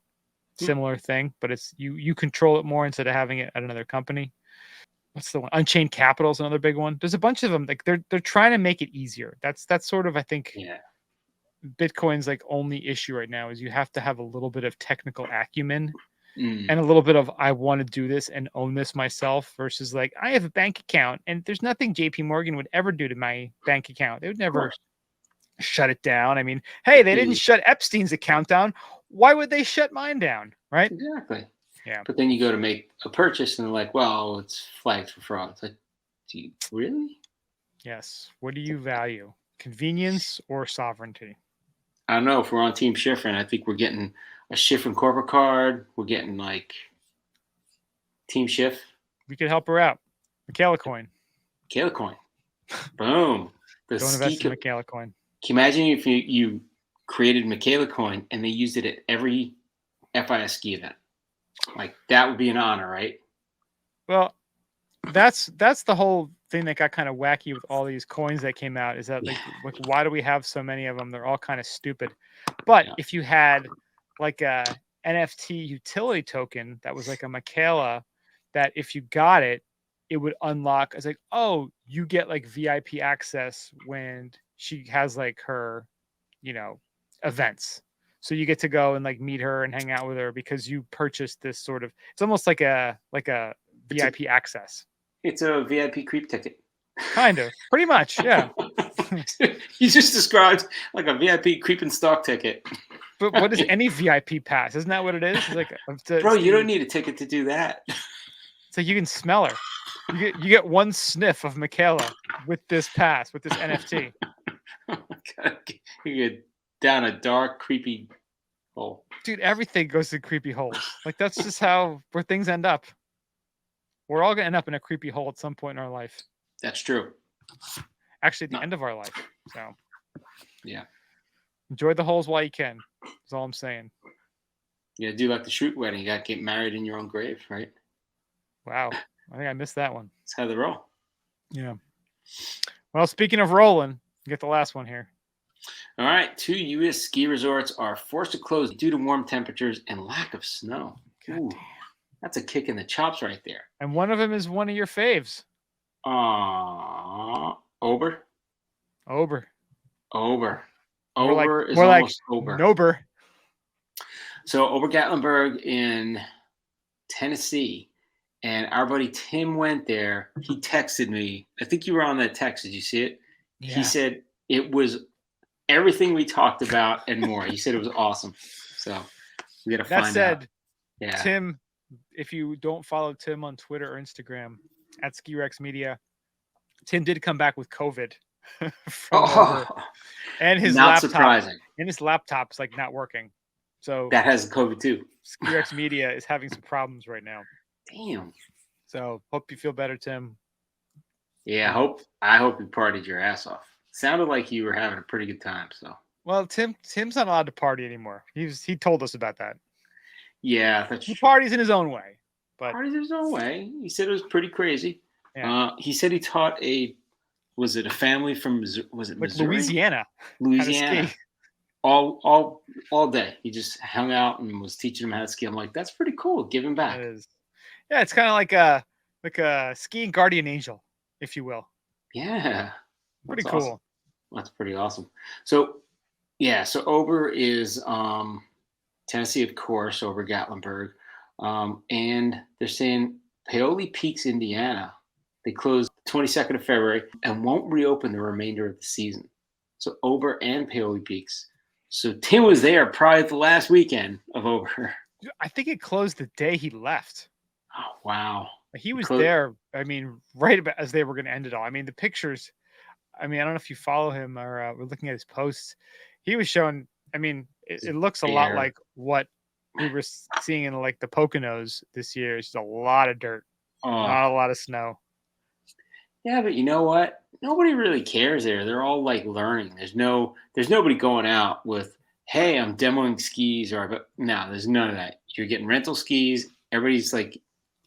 Similar thing, but it's you control it more instead of having it at another company. What's the one? Unchained Capital is another big one. There's a bunch of them. Like they're trying to make it easier. That's sort of, I think, Bitcoin's like only issue right now is you have to have a little bit of technical acumen and a little bit of I want to do this and own this myself versus like I have a bank account and there's nothing JP Morgan would ever do to my bank account. They would never shut it down. I mean, hey, they didn't shut Epstein's account down. Why would they shut mine down? Right? Exactly. Yeah. But then you go to make a purchase and they're like, well, it's flagged for fraud. It's like, do you really? Yes. What do you value? Convenience or sovereignty? I don't know. If we're on Team Schifrin, I think we're getting a Schifrin corporate card. We're getting like Team Schiff. We could help her out. Michaela coin. Michaela coin. Boom. Don't invest in Michaela coin. Can you imagine if you created Michaela coin and they used it at every FIS ski event? Like that would be an honor, right? Well, that's the whole thing that got kind of wacky with all these coins that came out, is that like why do we have so many of them? They're all kind of stupid. But if you had like a NFT utility token that was like a Michaela, that if you got it, it would unlock. It's like, oh, you get like VIP access when she has like her, events. So you get to go and like meet her and hang out with her because you purchased this sort of. It's almost like a VIP access. It's a VIP creep ticket. Kind of, pretty much, yeah. You just described like a VIP creep and stalk ticket. But what is any VIP pass? Isn't that what it is? It's like, bro, you don't need a ticket to do that. It's like you can smell her. You get one sniff of Michaela with this pass, with this NFT. Oh my God. You get down a dark, creepy hole. Dude, everything goes to creepy holes. Like that's just where things end up. We're all gonna end up in a creepy hole at some point in our life. That's true. Actually, at the end of our life. So yeah. Enjoy the holes while you can. That's all I'm saying. Yeah, do like the Shroot wedding. You got to get married in your own grave, right? Wow. I think I missed that one. That's how they roll. Yeah. Well, speaking of rolling, get the last one here. All right. 2 U.S. ski resorts are forced to close due to warm temperatures and lack of snow. Ooh, that's a kick in the chops right there. And one of them is one of your faves. Ober? Ober. Ober. More Ober like, is more almost like Ober. Nober. So Ober-Gatlinburg in Tennessee, and our buddy Tim went there. He texted me. I think you were on that text. Did you see it? Yeah. He said it was everything we talked about and more. He said it was awesome. So we got to find out. That said, yeah. Tim, if you don't follow Tim on Twitter or Instagram at SkiRex Media, Tim did come back with COVID. And his laptop's like not working. So that has COVID too. SkiRex Media is having some problems right now. Damn. So hope you feel better, Tim. Yeah, I hope you partied your ass off. Sounded like you were having a pretty good time. So well, Tim's not allowed to party anymore. He told us about that. Yeah, that's he parties in his own way. But parties in his own way. He said it was pretty crazy. Yeah. He said he taught a family from Missouri? Louisiana. All day. He just hung out and was teaching them how to ski. I'm like, that's pretty cool. Giving back. It is. Yeah, it's kind of like a skiing guardian angel, if you will. Yeah. Pretty cool. Awesome. That's pretty awesome. So yeah, so Ober is Tennessee, of course, Ober-Gatlinburg. And they're saying Paoli Peaks, Indiana. They closed 22nd of February and won't reopen the remainder of the season. So Ober and Paoli Peaks. So Tim was there probably the last weekend of Ober. I think it closed the day he left. Oh, wow. He was there, I mean, right about as they were going to end it all. I mean, the pictures, I mean, I don't know if you follow him or we're looking at his posts. He was showing, I mean, it looks a lot like what we were seeing in like the Poconos this year. It's just a lot of dirt, not a lot of snow. Yeah, but you know what? Nobody really cares there. They're all like learning. There's nobody going out with, hey, I'm demoing skis no, there's none of that. You're getting rental skis. Everybody's like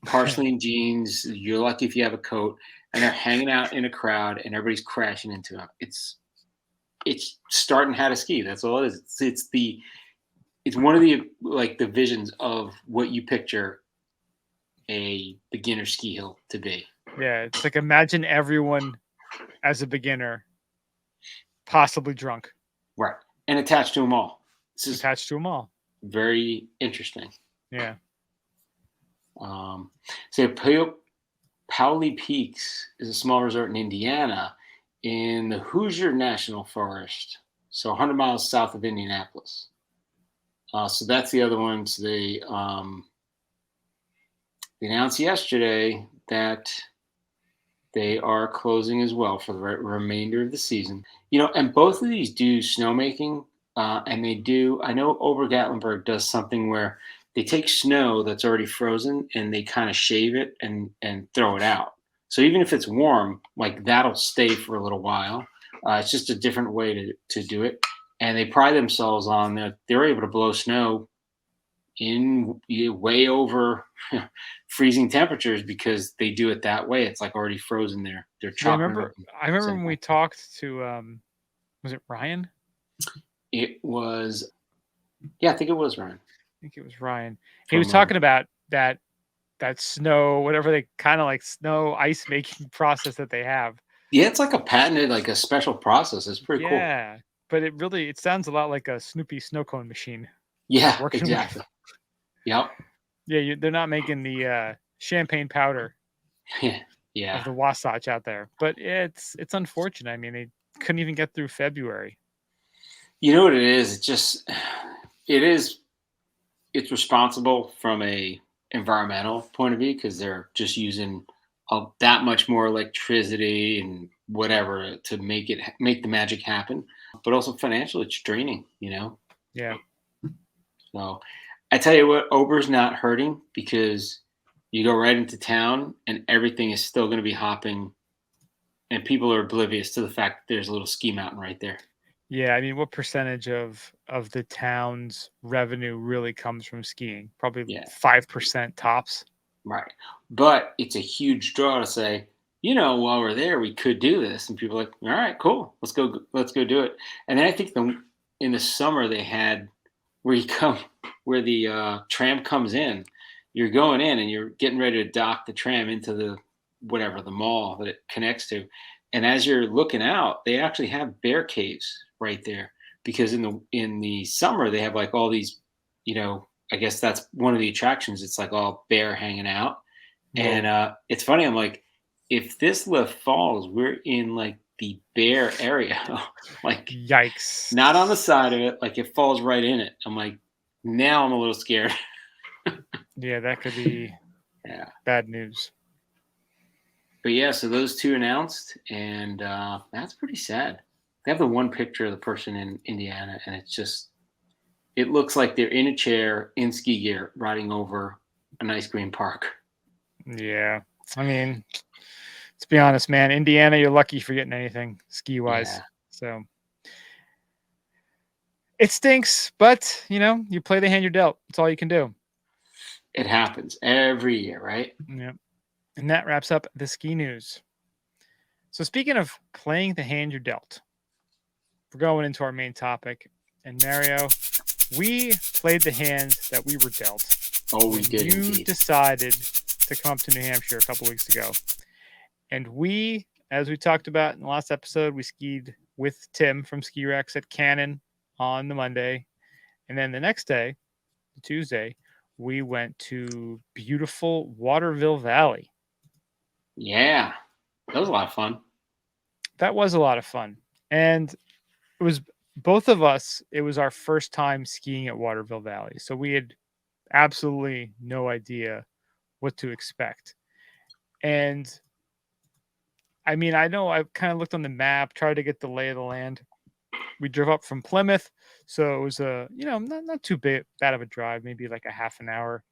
partially in jeans. You're lucky if you have a coat, and they're hanging out in a crowd and everybody's crashing into them. It's starting how to ski. That's all it is. It's one of the like the visions of what you picture a beginner ski hill to be. Yeah, it's like imagine everyone as a beginner, possibly drunk. Right. And attached to them all. Attached to them all. Very interesting. Yeah. So Paoli Peaks is a small resort in Indiana in the Hoosier National Forest. So 100 miles south of Indianapolis. So that's the other one. So they announced yesterday that they are closing as well for the remainder of the season. You know, and both of these do snowmaking, and they do. I know Ober-Gatlinburg does something where they take snow that's already frozen and they kind of shave it and throw it out. So even if it's warm, like that'll stay for a little while. It's just a different way to do it. And they pride themselves on that they're able to blow snow in way over freezing temperatures because they do it that way. It's like already frozen there. They're Yeah, chopping it up. I remember when we talked to was it Ryan? It was, yeah, I think it was Ryan. I think it was Ryan. He was From talking about that snow, whatever they kind of like snow ice making process that they have. yeah, it's like a patented, like a special process. It's pretty cool. Yeah, but it sounds a lot like a Snoopy snow cone machine. Yeah, Working exactly. with. Yep. Yeah, they're not making the champagne powder Yeah. of the Wasatch out there, but it's unfortunate. I mean, they couldn't even get through February. You know what it is? It's just it is it's responsible from a environmental point of view because they're just using that much more electricity and whatever to make the magic happen. But also financially, it's draining. Yeah. So I tell you what, Ober's not hurting because you go right into town and everything is still going to be hopping, and people are oblivious to the fact that there's a little ski mountain right there. Yeah, I mean, what percentage of the town's revenue really comes from skiing? Probably Yeah. 5% tops. Right. But it's a huge draw to say, while we're there, we could do this. And people are like, all right, cool. Let's go do it. And then I think in the summer they had where the tram comes in, you're going in and you're getting ready to dock the tram into the mall that it connects to. And as you're looking out, they actually have bear caves right there because in the summer they have like all these, I guess that's one of the attractions. It's like all bear hanging out. Whoa. And it's funny. I'm like, if this lift falls, we're in like the bear area. Like, yikes. Not on the side of it. Like it falls right in it. I'm like, now I'm a little scared. Yeah, that could be bad news. But yeah, so those two announced, and that's pretty sad. They have the one picture of the person in Indiana, and it looks like they're in a chair in ski gear riding over a nice green park. Yeah. I mean, let's be honest, man. Indiana, you're lucky for getting anything ski-wise. Yeah. So it stinks, but, you play the hand you're dealt. That's all you can do. It happens every year, right? Yep. And that wraps up the ski news. So speaking of playing the hand you're dealt, we're going into our main topic. And Mario, we played the hand that we were dealt. Oh, we did. You indeed. decided to come up to New Hampshire a couple weeks ago. And we, as we talked about in the last episode, we skied with Tim from Ski Rex at Cannon on the Monday. And then the next day, Tuesday, we went to beautiful Waterville Valley. Yeah, that was a lot of fun. That was a lot of fun. And it was both of us, it was our first time skiing at Waterville Valley. So we had absolutely no idea what to expect. And I mean, I know I've kind of looked on the map, tried to get the lay of the land. We drove up from Plymouth, so it was not too bad of a drive, maybe like a half an hour.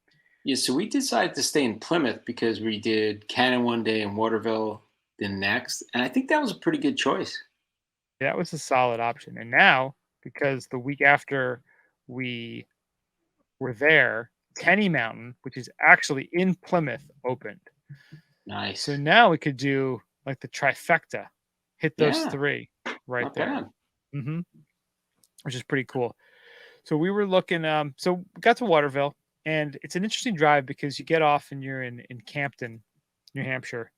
Yeah, so we decided to stay in Plymouth because we did Cannon one day and Waterville the next, and I think that was a pretty good choice. That was a solid option. And now, because the week after we were there, Cannon Mountain, which is actually in Plymouth, opened. Nice. So now we could do like the trifecta, hit those three right Not there. bad. Mm-hmm. Which is pretty cool. So we were looking, so we got to Waterville, and it's an interesting drive because you get off and you're in Campton, New Hampshire.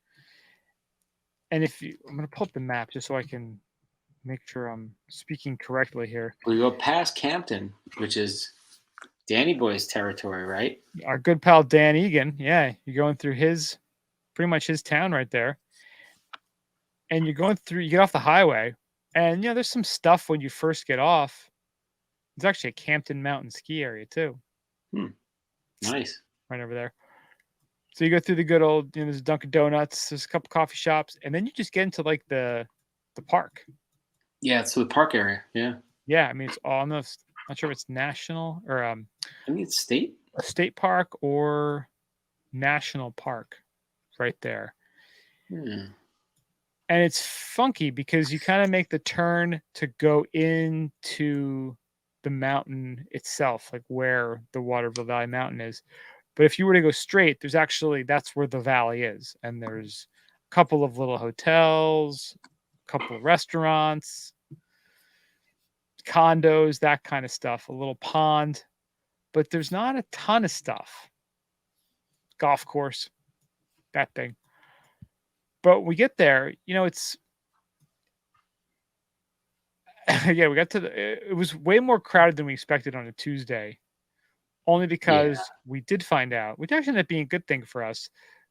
And I'm going to pull up the map just so I can make sure I'm speaking correctly here. We go past Campton, which is Danny Boy's territory, right? Our good pal Dan Egan. Yeah, you're going through pretty much his town right there. And you get off the highway, and there's some stuff when you first get off. It's actually a Cannon Mountain ski area too. Nice. Right over there. So you go through the good old, there's Dunkin' Donuts, there's a couple coffee shops, and then you just get into like the park. Yeah, it's the park area. Yeah. Yeah, I mean it's almost, not sure if it's national or I think it's state. A state park or national park, right there. And it's funky because you kind of make the turn to go into the mountain itself, like where the Waterville Valley Mountain is. But if you were to go straight, that's where the valley is. And there's a couple of little hotels, a couple of restaurants, condos, that kind of stuff, a little pond, but there's not a ton of stuff. Golf course, that thing. But we get there, it's yeah, we got it was way more crowded than we expected on a Tuesday, only because we did find out, which actually ended up being a good thing for us,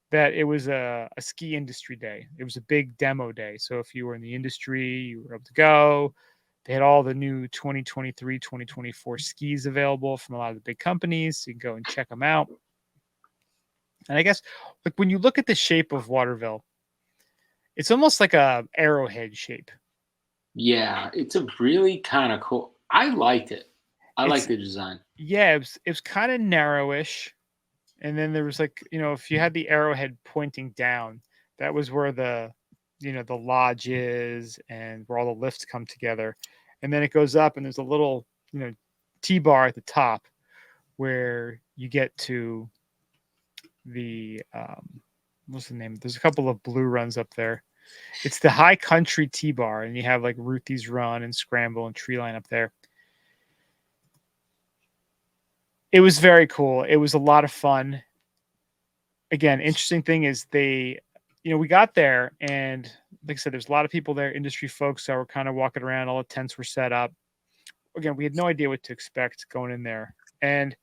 that it was a ski industry day. It was a big demo day. So if you were in the industry, you were able to go. They had all the new 2023, 2024 skis available from a lot of the big companies. So you can go and check them out. And I guess, like, when you look at the shape of Waterville, it's almost like a arrowhead shape. Yeah, it's a really kind of cool. I liked it. I like the design. Yeah, it was kind of narrowish. And then there was, like, if you had the arrowhead pointing down, that was where the lodge is and where all the lifts come together. And then it goes up and there's a little, T-bar at the top where you get to the, what's the name? There's a couple of blue runs up there. It's the High Country T-bar, and you have like Ruthie's Run and Scramble and Treeline up there. It was very cool. It was a lot of fun. Again, interesting thing is we got there, and like I said, there's a lot of people there, industry folks that were kind of walking around. All the tents were set up. Again, we had no idea what to expect going in there. And,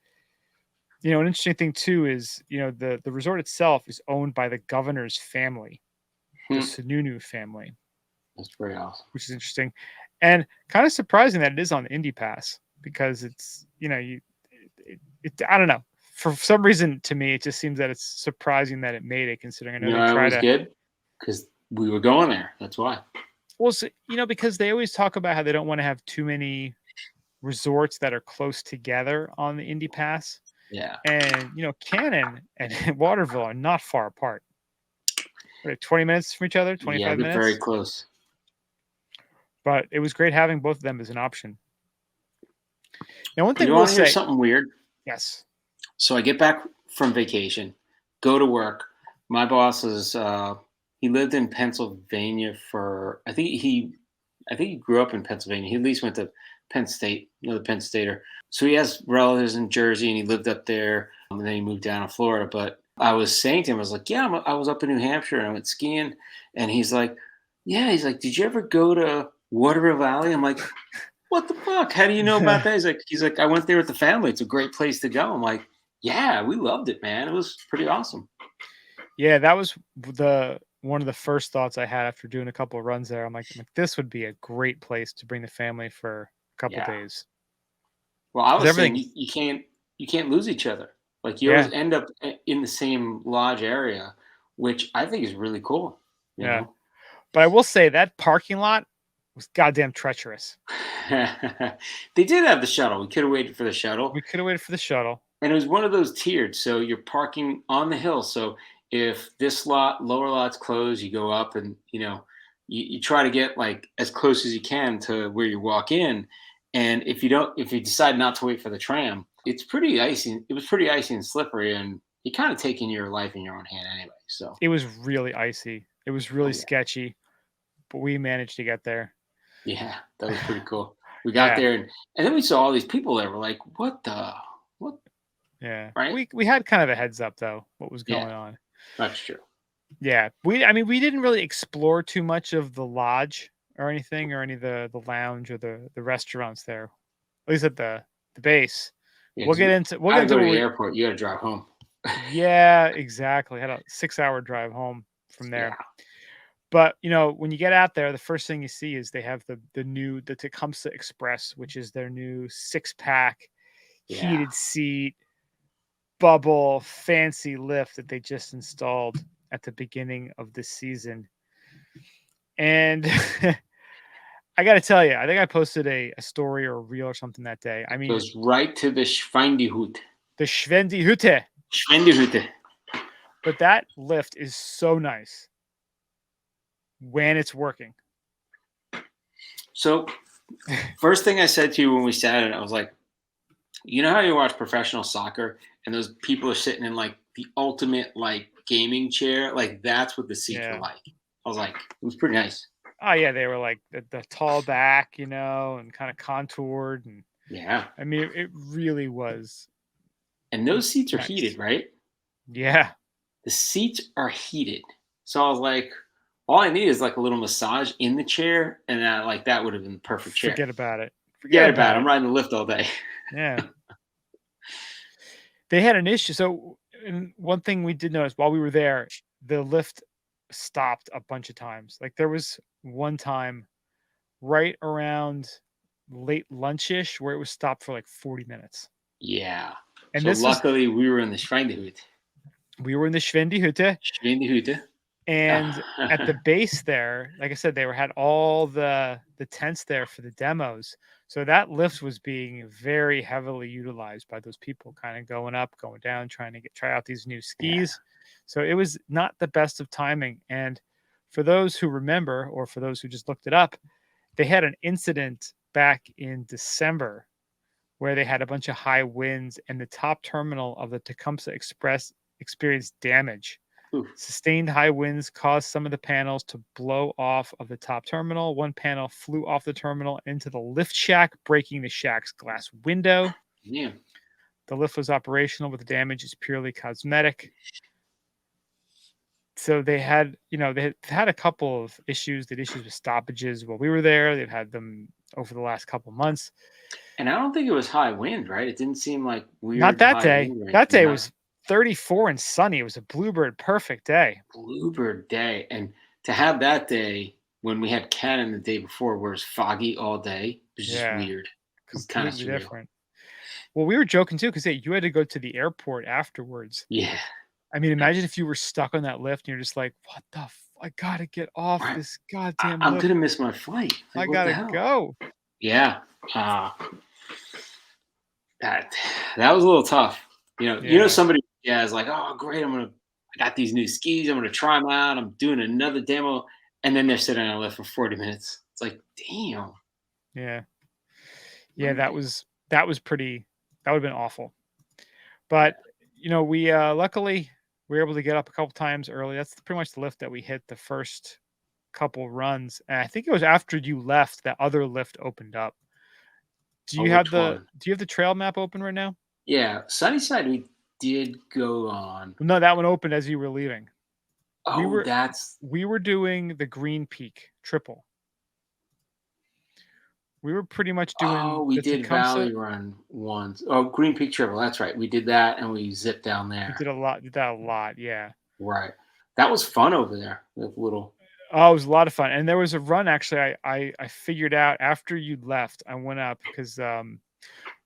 an interesting thing too is, the resort itself is owned by the governor's family, the Sununu family. That's very awesome. Which is interesting. And kind of surprising that it is on the Indy Pass, because it's, I don't know. For some reason, to me, it just seems that it's surprising that it made it, considering I know they tried to. Good because we were going there. That's why. Well, so, because they always talk about how they don't want to have too many resorts that are close together on the Indy Pass. Yeah. And, Cannon and Waterville are not far apart. 20 minutes from each other, 25 minutes. Very close. But it was great having both of them as an option. Now, one thing you we'll want to hear say, something weird? Yes. So I get back from vacation, go to work. My boss is he lived in Pennsylvania for I think he grew up in Pennsylvania. He at least went to Penn State, another Penn Stater. So he has relatives in Jersey, and he lived up there, and then he moved down to Florida. But I was saying to him, I was like, yeah, I was up in New Hampshire, and I went skiing. And he's like, yeah. He's like, did you ever go to Waterville Valley? I'm like, what the fuck? How do you know about that? He's like, I went there with the family. It's a great place to go. I'm like, yeah, we loved it, man. It was pretty awesome. Yeah, that was one of the first thoughts I had after doing a couple of runs there. I'm like, this would be a great place to bring the family for a couple days. Well, I was saying you can't lose each other. Like, you always end up in the same lodge area, which I think is really cool. You know? But I will say that parking lot was goddamn treacherous. They did have the shuttle. We could have waited for the shuttle. And it was one of those tiered. So you're parking on the hill. So if this lower lot's closed, you go up and, you try to get like as close as you can to where you walk in. And if you decide not to wait for the tram, it's pretty icy. It was pretty icy and slippery, and you're kind of taking your life in your own hand anyway. So it was really icy. It was really sketchy, but we managed to get there. Yeah, that was pretty cool. We got there, and then we saw all these people there. We're like, what? Yeah. Right. We had kind of a heads up though, what was going on. That's true. Yeah. We didn't really explore too much of the lodge or anything, or any of the lounge or the restaurants there. At least at the base. Yeah, we'll get into go to the airport. You got to drive home. Yeah, exactly. Had a 6-hour drive home from there. Yeah. But when you get out there, the first thing you see is they have the new Tecumseh Express, which is their new 6-pack heated seat, bubble, fancy lift that they just installed at the beginning of the season. And I got to tell you, I think I posted a story or a reel or something that day. I mean, it goes right to the Schwendihut. The Schwendihütte. But that lift is so nice when it's working. So First thing I said to you when we sat in it, I was like, you know how you watch professional soccer and those people are sitting in like the ultimate like gaming chair? Like that's what the seats were Yeah. like. I was like, it was pretty nice. Oh yeah, they were like the tall back, and kind of contoured, and Yeah. I mean it really was And those seats are nice. heated, right? Yeah, The seats are heated. So I was like, all I need is like a little massage in the chair, and that would have been the perfect chair. forget about it. Forget Forget about about it. I'm it. riding the lift all day. Yeah. They had an issue. So, and one thing we did notice while we were there, the lift stopped a bunch of times. Like there was one time right around late lunchish where it was stopped for like 40 minutes. Yeah. And So this was luckily we were in the Schweinehut. we were in the Schwendihütte, Schweinehütte. and at the base there, like I said, they had all the tents there for the demos. So that lift was being very heavily utilized by those people kind of going up, going down, trying to try out these new Yeah. skis. So it was not the best of timing. And for those who remember, or for those who just looked it up, they had an incident back in December where they had a bunch of high winds and the top terminal of the Tecumseh Express experienced damage. Oof. Sustained high winds caused some of the panels to blow off of the top terminal. One panel flew off the terminal into the lift shack, breaking the shack's glass window. Yeah. The lift was operational, but the damage is purely cosmetic. So they had a couple of issues. They had issues with stoppages while we were there. They've had them over the last couple months. And I don't think it was high wind, right? It didn't seem like Not weird that high day. wind or That anything. day was 34 and sunny. It was a bluebird perfect day. Bluebird day. And to have that day when we had Cannon the day before where it's foggy all day was just weird. It was kind of Completely surreal. different. Well, we were joking too because you had to go to the airport afterwards. Yeah. I mean, imagine if you were stuck on that lift and you're just like, "What the? I gotta get off Right. this goddamn I'm lift. gonna miss my flight. I Like, what the gotta hell? go." Yeah. That was a little tough. Yeah. Somebody is like, oh great, I got these new skis, I'm gonna try them out, I'm doing another demo, and then they're sitting on a lift for 40 minutes. It's like, damn. Yeah. Yeah, that was pretty that would have been awful. But we luckily we were able to get up a couple times early. That's pretty much the lift that we hit the first couple runs. And I think it was after you left that other lift opened up. Do you have the trail map open right now? Yeah, Sunnyside we did go on. No, that one opened as you were leaving. Oh, We were doing the Green Peak triple. We were pretty much doing. Oh, we the did Tecumseh. Valley Run once. Oh, Green Peak Triple. That's right. We did that, and we zipped down there. We did that a lot. Yeah. Right. That was fun over there. With little. Oh, it was a lot of fun. And there was a run actually. I figured out after you left. I went up because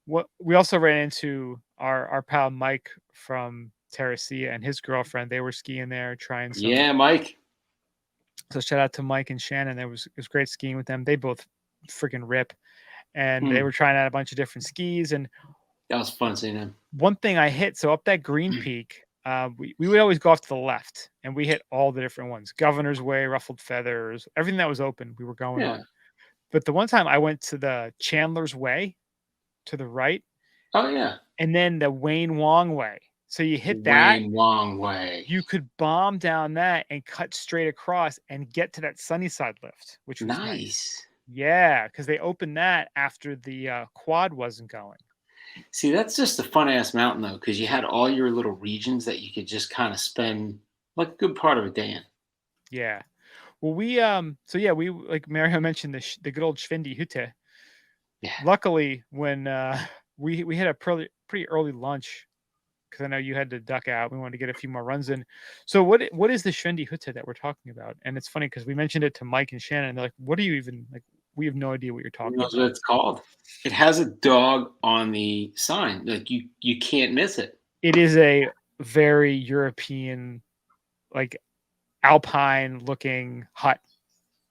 what we also ran into our pal Mike from Terracea and his girlfriend. They were skiing there, trying some. Yeah, Mike. So shout out to Mike and Shannon. It was great skiing with them. They both freaking rip, and they were trying out a bunch of different skis. And that was fun seeing them. One thing I hit, so up that Green Peak, we would always go off to the left, and we hit all the different ones: Governor's Way, Ruffled Feathers, everything that was open. We were going on. But the one time I went to the Chandler's Way, to the right. Oh yeah. And then the Wayne Wong Way. So you hit that. Wayne Wong Way. You could bomb down that and cut straight across and get to that Sunnyside lift, which was nice. Yeah, because they opened that after the quad wasn't going. See, that's just a fun ass mountain though, because you had all your little regions that you could just kind of spend like a good part of a day in. Yeah. Well, we like Mario mentioned the good old Schwendihütte. Yeah. Luckily, when we had a pretty early lunch, because I know you had to duck out. We wanted to get a few more runs in. So what is the Schwendihütte that we're talking about? And it's funny because we mentioned it to Mike and Shannon. And they're like, "What are you even like?" We have no idea what you're talking about. What it's called? It has a dog on the sign. Like you can't miss it. It is a very European, like alpine looking hut,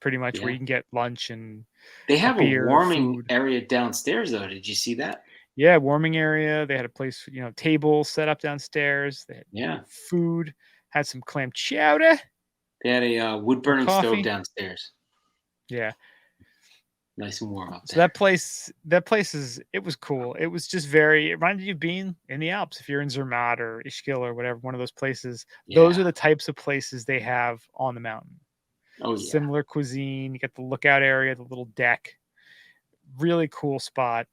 pretty much, where you can get lunch and they have beer, a warming food. area downstairs though. Did you see that? Yeah, warming area. They had a place, table set up downstairs. They had food, had some clam chowder. They had a wood burning stove downstairs. Yeah. Nice and warm out So there. it was cool. It was just very, it reminded you of being in the Alps. If you're in Zermatt or Ischgl or whatever, one of those places, those are Yeah. the types of places they have on the mountain. Oh yeah. Similar cuisine. You get the lookout area, the little deck. Really cool spot.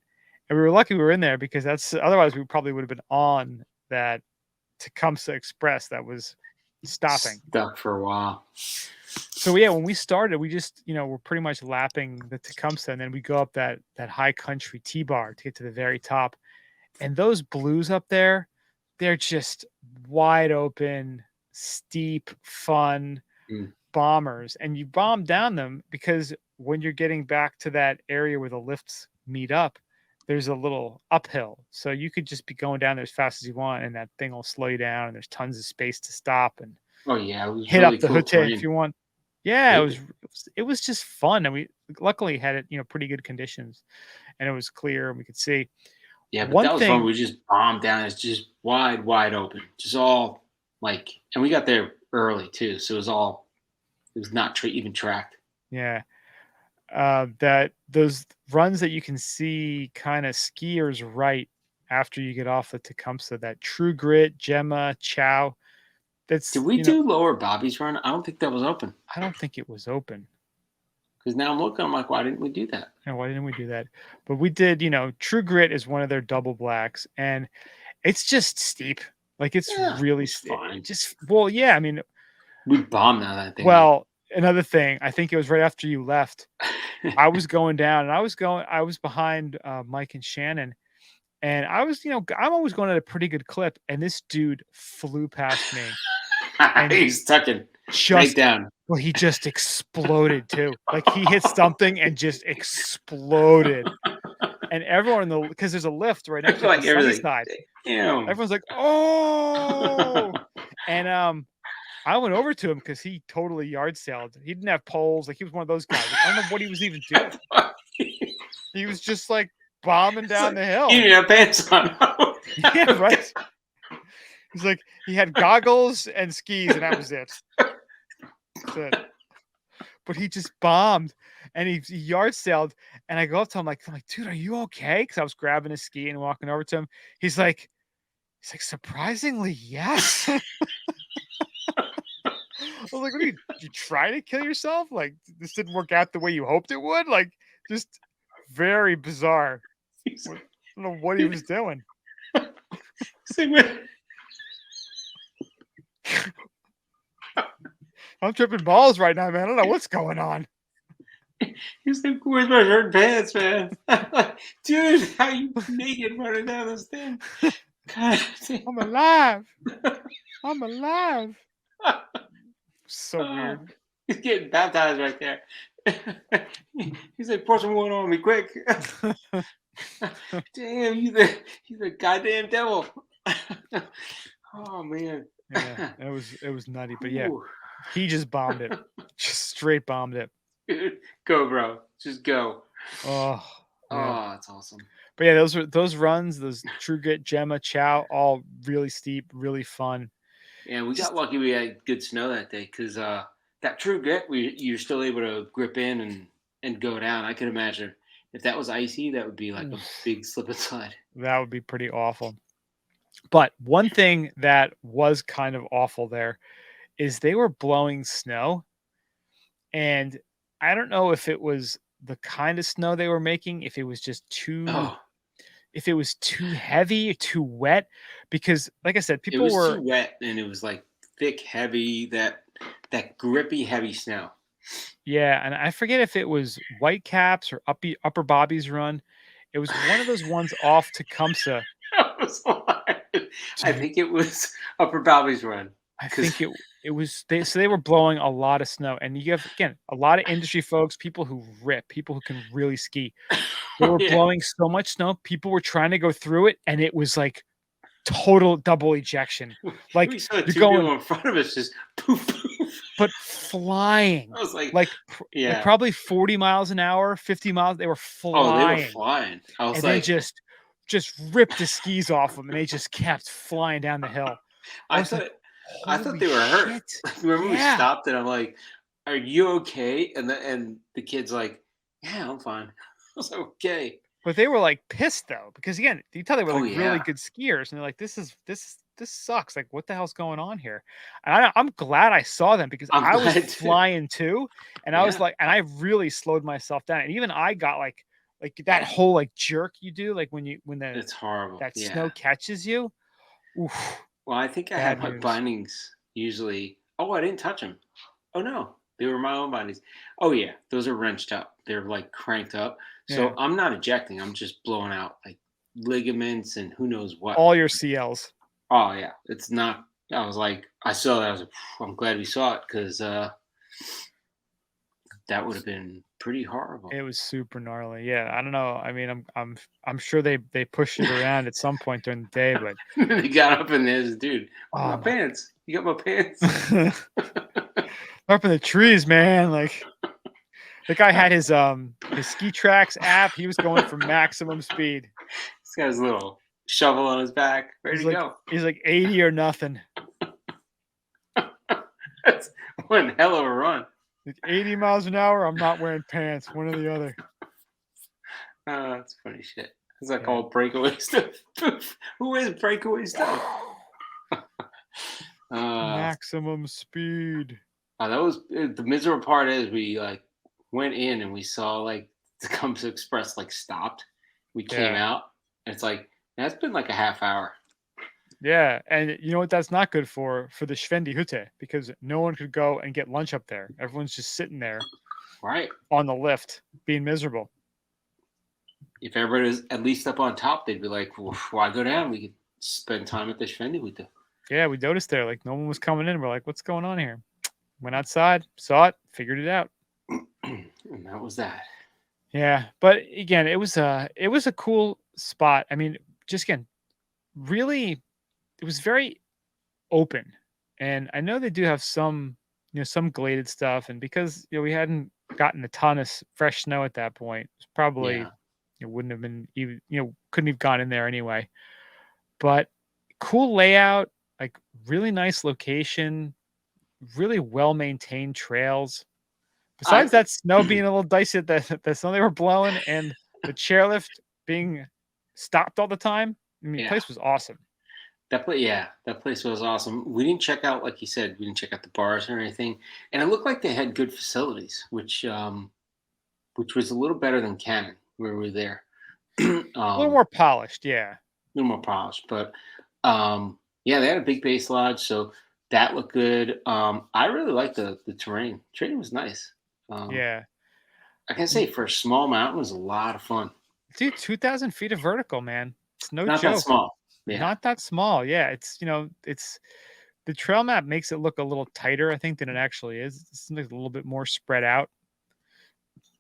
And we were lucky we were in there because otherwise we probably would have been on that Tecumseh Express that was stopping. Stuck for a while. So yeah, when we started, we just, we're pretty much lapping the Tecumseh, and then we go up that high country T-bar to get to the very top. And those blues up there, they're just wide open, steep, fun Mm. bombers. And you bomb down them because when you're getting back to that area where the lifts meet up, there's a little uphill. So you could just be going down there as fast as you want, and that thing will slow you down, and there's tons of space to stop and Oh yeah, it was hit really up the cool hotel terrain. if you want. Yeah, It- it was just fun, and we luckily had it, pretty good conditions, and it was clear and we could see. Yeah, but One that was fun. thing, We just bombed down. It's just wide open. Just all and we got there early too, so it was not even tracked. yeah, that those runs that you can see kind of skiers right after you get off the Tecumseh, that True Grit, Gemma, Chow. Did That's we do Lower Bobby's Run? I don't think that was open. I don't think it was open. Because now I'm looking, I'm like, why didn't we do that? And why didn't we do that? But we did. True Grit is one of their double blacks, and it's just steep. Like it's Yeah, really it's fine. just well, yeah. I mean, We bombed that thing. well, another thing, I think it was right after you left. I was going down, and I was behind Mike and Shannon, and I was, I'm always going at a pretty good clip, and this dude flew past me. And he's tucking right just down. well, he just exploded too. Like he hit something and just exploded. And everyone because there's a lift right next to Like the sunny everything. side. Damn. Everyone's like, "Oh!" And I went over to him because he totally yard sailed. He didn't have poles. Like he was one of those guys. Like, I don't know what he was even doing. He was just like bombing down the hill. You didn't have pants on. Yeah, right. He's like, he had goggles and skis, and that was it. That's it. But he just bombed, and he yard sailed. And I go up to him, I'm like, dude, are you okay? Because I was grabbing his ski and walking over to him. He's like, surprisingly, yes. I was like, what did you try to kill yourself? Like, this didn't work out the way you hoped it would? Like, just very bizarre. I don't know what he was doing. I'm tripping balls right now, man. I don't know what's going on. He's like, where's my shirt and pants, man? Dude, how you naked running down this thing? God, I'm alive. I'm alive. So weird. He's getting baptized right there. He's like, pour some water on me, quick. Damn, he's a goddamn devil. Oh man. Yeah, it was nutty, but yeah, Ooh. he just bombed it. Just straight bombed it. Go, bro. Just go. Oh, yeah. Oh, that's awesome. But yeah, those runs, those True Grit, Gemma, Chow, all really steep, really fun. Yeah, we got lucky we had good snow that day because that True Grit, you're still able to grip in and go down. I could imagine if that was icy, that would be like a big slip and slide. That would be pretty awful. But one thing that was kind of awful there is they were blowing snow, and I don't know if it was the kind of snow they were making, if it was just if it was too heavy, too wet, because like I said, people were too wet and it was like thick, heavy, that grippy, heavy snow. Yeah, and I forget if it was Whitecaps or Upper Bobby's Run. It was one of those ones off Tecumseh. I think it was Upper Bobby's Run. I think it was they were blowing a lot of snow, and you have again a lot of industry folks, people who rip, people who can really ski. They were blowing so much snow, people were trying to go through it, and it was like total double ejection. Like we saw two going people in front of us just poof, poof. But flying. I was like probably 40 miles an hour, 50 miles. They were flying. Oh, they were flying. I was and they just ripped the skis off them, and they just kept flying down the hill. I thought they were hurt. Remember we stopped and I'm like, "Are you okay?" And the kid's like, Yeah, I'm fine. I was like, okay. But they were like pissed though, because again, you tell they were Oh like really yeah. good skiers, and they're like, this sucks. Like, what the hell's going on here? And I'm glad I saw them because I'm I was glad too. flying too, and I was Yeah. like, and I really slowed myself down, and even I got like that whole like jerk you do, like when It's horrible. that Yeah. snow catches you. Oof, Well, I think I have bad my news. bindings usually. Oh, I didn't touch them. Oh no, they were my own bindings. Oh yeah, those are wrenched up. They're like cranked up. Yeah, So I'm not ejecting. I'm just blowing out like ligaments and who knows what. all your CLs. Oh yeah, it's not. I was like, I saw that. I was like, I'm glad we saw it because that would have been pretty horrible. It was super gnarly. Yeah, I don't know. I mean, I'm sure they pushed it around at some point during the day, but They got up in there, dude. oh My my pants. You got my pants. up in the trees, man. Like the guy had his ski tracks app. He was going for maximum speed. He's got his little shovel on his back, ready to go. He's like 80 or nothing. That's one hell of a run. Like 80 miles an hour. I'm not wearing pants. One or the other. That's funny shit. It's like Yeah. all breakaway stuff. Who is breakaway stuff? Maximum speed. That was the miserable part. Is we like went in and we saw like the Compass Express like stopped. We came Yeah. out. And it's like that's been like a half hour. Yeah, and you know what that's not good for the Schwendi Hütte, because no one could go and get lunch up there. Everyone's just sitting there Right. on the lift being miserable. If everybody was at least up on top, they'd be like, well, why go down? We could spend time at the Schwendi with them. Yeah, we noticed there, like no one was coming in. We're like, what's going on here? Went outside, saw it, figured it out. And that was that. Yeah, but again, it was a cool spot. I mean, just again, really, it was very open, and I know they do have some, some gladed stuff, and because we hadn't gotten a ton of fresh snow at that point, it's probably Yeah. it wouldn't have been even, couldn't have gone in there anyway. But cool layout, like really nice location, really well maintained trails. Besides that snow being a little dicey, the snow they were blowing, and the chairlift being stopped all the time. I mean, the Yeah. place was awesome. That place was awesome. We didn't check out, like you said, we didn't check out the bars or anything, and it looked like they had good facilities, which was a little better than Cannon where we were there. A little more polished, yeah. A little more polished, but yeah, they had a big base lodge, so that looked good. I really liked the terrain. Terrain was nice. Yeah. I can say for a small mountain, it was a lot of fun. Dude, 2,000 feet of vertical, man. It's no Not joke. that small. Yeah. Not that small. Yeah. It's, it's the trail map makes it look a little tighter, I think, than it actually is. It's like a little bit more spread out.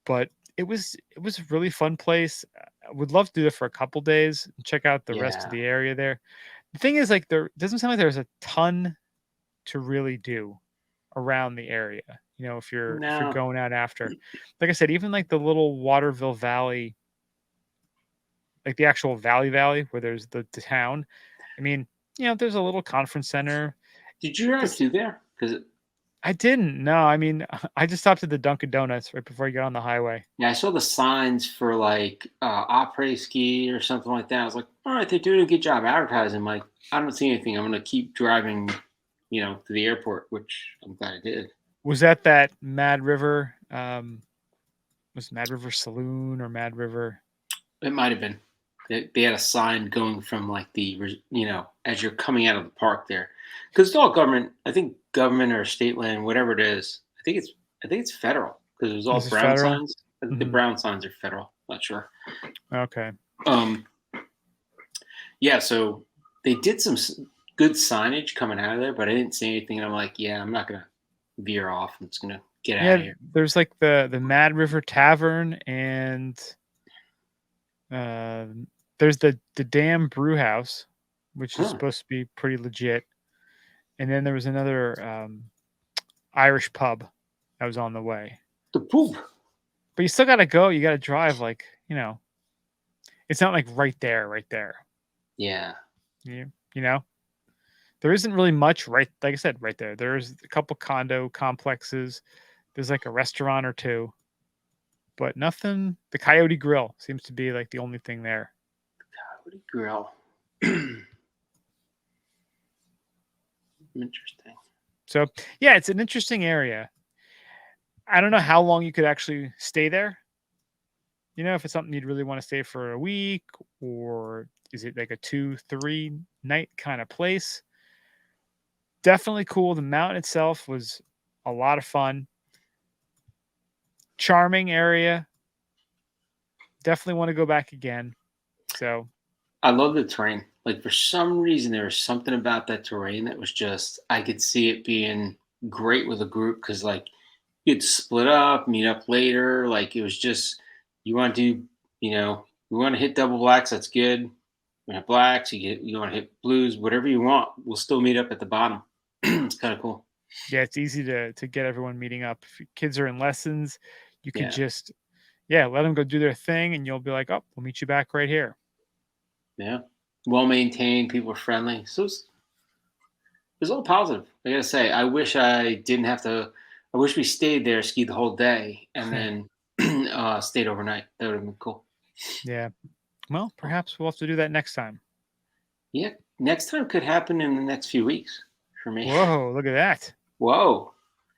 But it was a really fun place. I would love to do it for a couple days and check out the rest of the area there. The thing is, like, there doesn't sound like there's a ton to really do around the area. If you're going out after, like I said, even like the little Waterville Valley, like the actual Valley where there's the town. I mean, there's a little conference center. Did you drive through there? Because I didn't. No, I mean, I just stopped at the Dunkin' Donuts right before you got on the highway. Yeah, I saw the signs for like après ski or something like that. I was like, all right, they're doing a good job advertising. I'm like, I don't see anything. I'm going to keep driving, to the airport, which I'm glad I did. Was that Mad River? Was Mad River Saloon or Mad River? It might have been. They had a sign going from like as you're coming out of the park there, because it's all government. I think government or state land, whatever it is. I think it's federal because it was all brown signs. I think the brown signs are federal. Not sure. Okay. Yeah. So they did some good signage coming out of there, but I didn't see anything. And I'm like, yeah, I'm not gonna veer off. I'm just gonna get out of here. There's like the Mad River Tavern, and there's the Dam Brew House, which is supposed to be pretty legit. And then there was another Irish pub that was on the way. The poop. But you still got to go. You got to drive, like, it's not like right there. Yeah. There isn't really much like I said, right there. There's a couple condo complexes. There's like a restaurant or two. but nothing. The Coyote Grill seems to be like the only thing there. Coyote Grill. Interesting. So yeah, it's an interesting area. I don't know how long you could actually stay there. You know, if it's something you'd really want to stay for a week, or is it like a 2-3 night kind of place? Definitely cool. The mountain itself was a lot of fun. Charming area. Definitely want to go back again. So I love the terrain. Like for some reason, there was something about that terrain that was just, I could see it being great with a group because like you'd split up, meet up later. Like it was just, you want to do, you want to hit double blacks. That's good. You have blacks, you want to hit blues, whatever you want. We'll still meet up at the bottom. It's kind of cool. yeah, it's easy to get everyone meeting up. If your kids are in lessons, you can Yeah. just let them go do their thing, and you'll be like, oh, we'll meet you back right here. Yeah. Well maintained, people are friendly. So it was all positive. I gotta say, I wish we stayed there, skied the whole day, and then stayed overnight. That would have been cool. Yeah. Well, perhaps we'll have to do that next time. Yeah. Next time could happen in the next few weeks for me. Whoa, look at that. Whoa.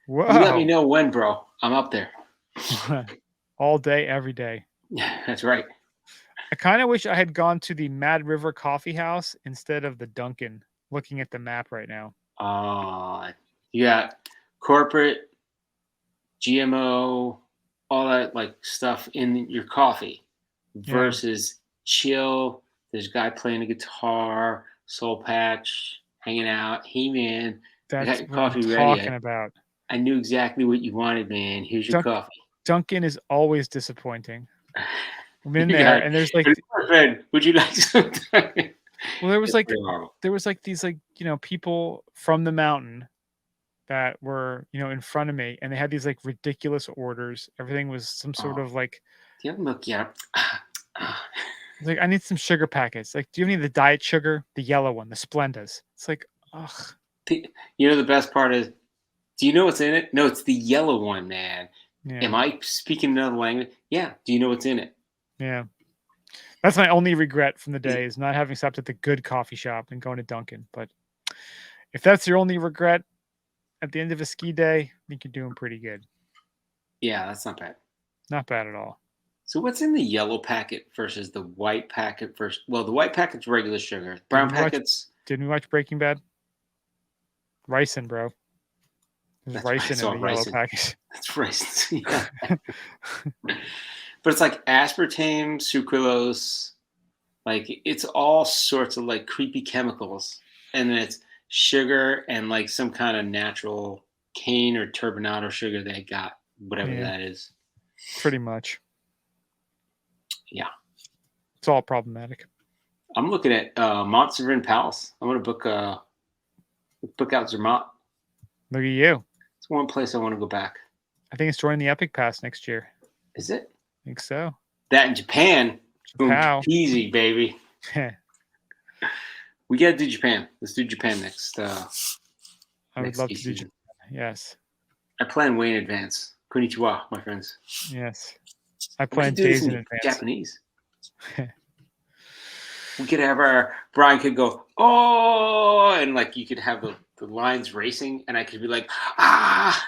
Whoa. You let me know when, bro. I'm up there. All day, every day. That's right. I kind of wish I had gone to the Mad River Coffee House instead of the Dunkin', looking at the map right now. You got corporate, GMO, all that like stuff in your coffee versus chill. There's a guy playing a guitar, soul patch, hanging out. Hey man, That's I got your what I'm coffee talking ready. about. I knew exactly what you wanted, man. Here's your coffee. Dunkin' is always disappointing. I'm in there, and there's like, friend, would you like some? Well, there was like these like people from the mountain that were in front of me, and they had these like ridiculous orders. Everything was some sort of like. Do you have milk? Yeah. Like, I need some sugar packets. Like, do you have any of the diet sugar, the yellow one, the Splendas? It's like, ugh. The best part is, do you know what's in it? No, it's the yellow one, man. Yeah. Am I speaking another language? Yeah. Do you know what's in it? Yeah. That's my only regret from the day is not having stopped at the good coffee shop and going to Dunkin'. But if that's your only regret at the end of a ski day, I think you're doing pretty good. Yeah, that's not bad. Not bad at all. So what's in the yellow packet versus the white packet Well, the white packet's regular sugar. Brown packets. Didn't we watch Breaking Bad? Ricin, bro. There's ricin in the yellow packet. That's ricin. Yeah. But it's like aspartame, sucralose, like it's all sorts of like creepy chemicals, and then it's sugar and like some kind of natural cane or turbinado sugar they got, whatever that is. Pretty much. Yeah. It's all problematic. I'm looking at Mont Severin Palace. I'm going to book out Zermatt. Look at you. It's one place I want to go back. I think it's joining the Epic Pass next year. Is it? I think so. That in Japan. Boom, easy, baby. We got to do Japan. Let's do Japan next. I would love to do Japan. Yes. I plan way in advance. Konnichiwa, my friends. Yes. I plan days in advance. Japanese. We could have Brian could go, oh, and like you could have the lines racing, and I could be like, ah.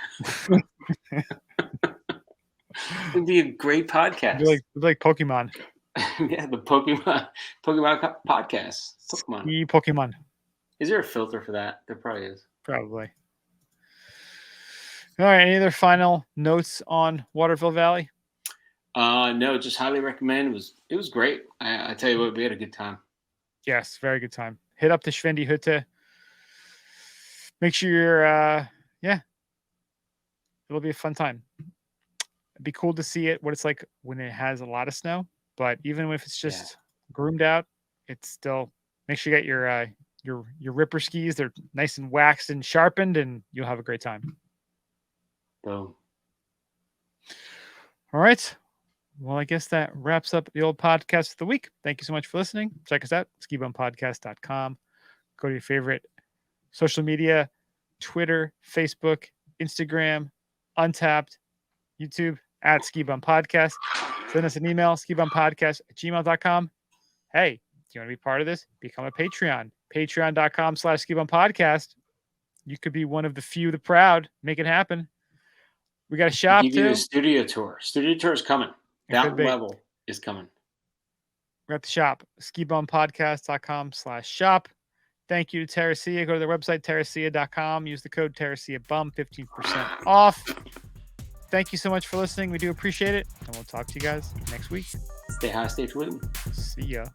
It'd be a great podcast. Like Pokemon. Yeah, the Pokemon podcast. Pokemon. Is there a filter for that? There probably is. Probably. All right. Any other final notes on Waterville Valley? No, just highly recommend. It was great. I tell you what, we had a good time. Yes, very good time. Hit up the Schwendi Hütte. Make sure you're it'll be a fun time. It'd be cool to see what it's like when it has a lot of snow. But even if it's just groomed out, it's still make sure you get your ripper skis. They're nice and waxed and sharpened, and you'll have a great time. Boom. All right. Well, I guess that wraps up the old podcast of the week. Thank you so much for listening. Check us out, skibumpodcast.com. Go to your favorite social media, Twitter, Facebook, Instagram, Untapped, YouTube, at Skibum Podcast. Send us an email, skibumpodcast@gmail.com. Hey, do you want to be part of this? Become a Patreon. Patreon.com/Skibum Podcast. You could be one of the few, the proud. Make it happen. We got a shop give too. You a studio tour. Studio tour is coming. That level is coming. We're at the shop, skibumpodcast.com/shop. Thank you to Terracia. Go to their website, terracia.com. Use the code TerraciaBum, 15% off. Thank you so much for listening. We do appreciate it. And we'll talk to you guys next week. Stay high, stay true. See ya.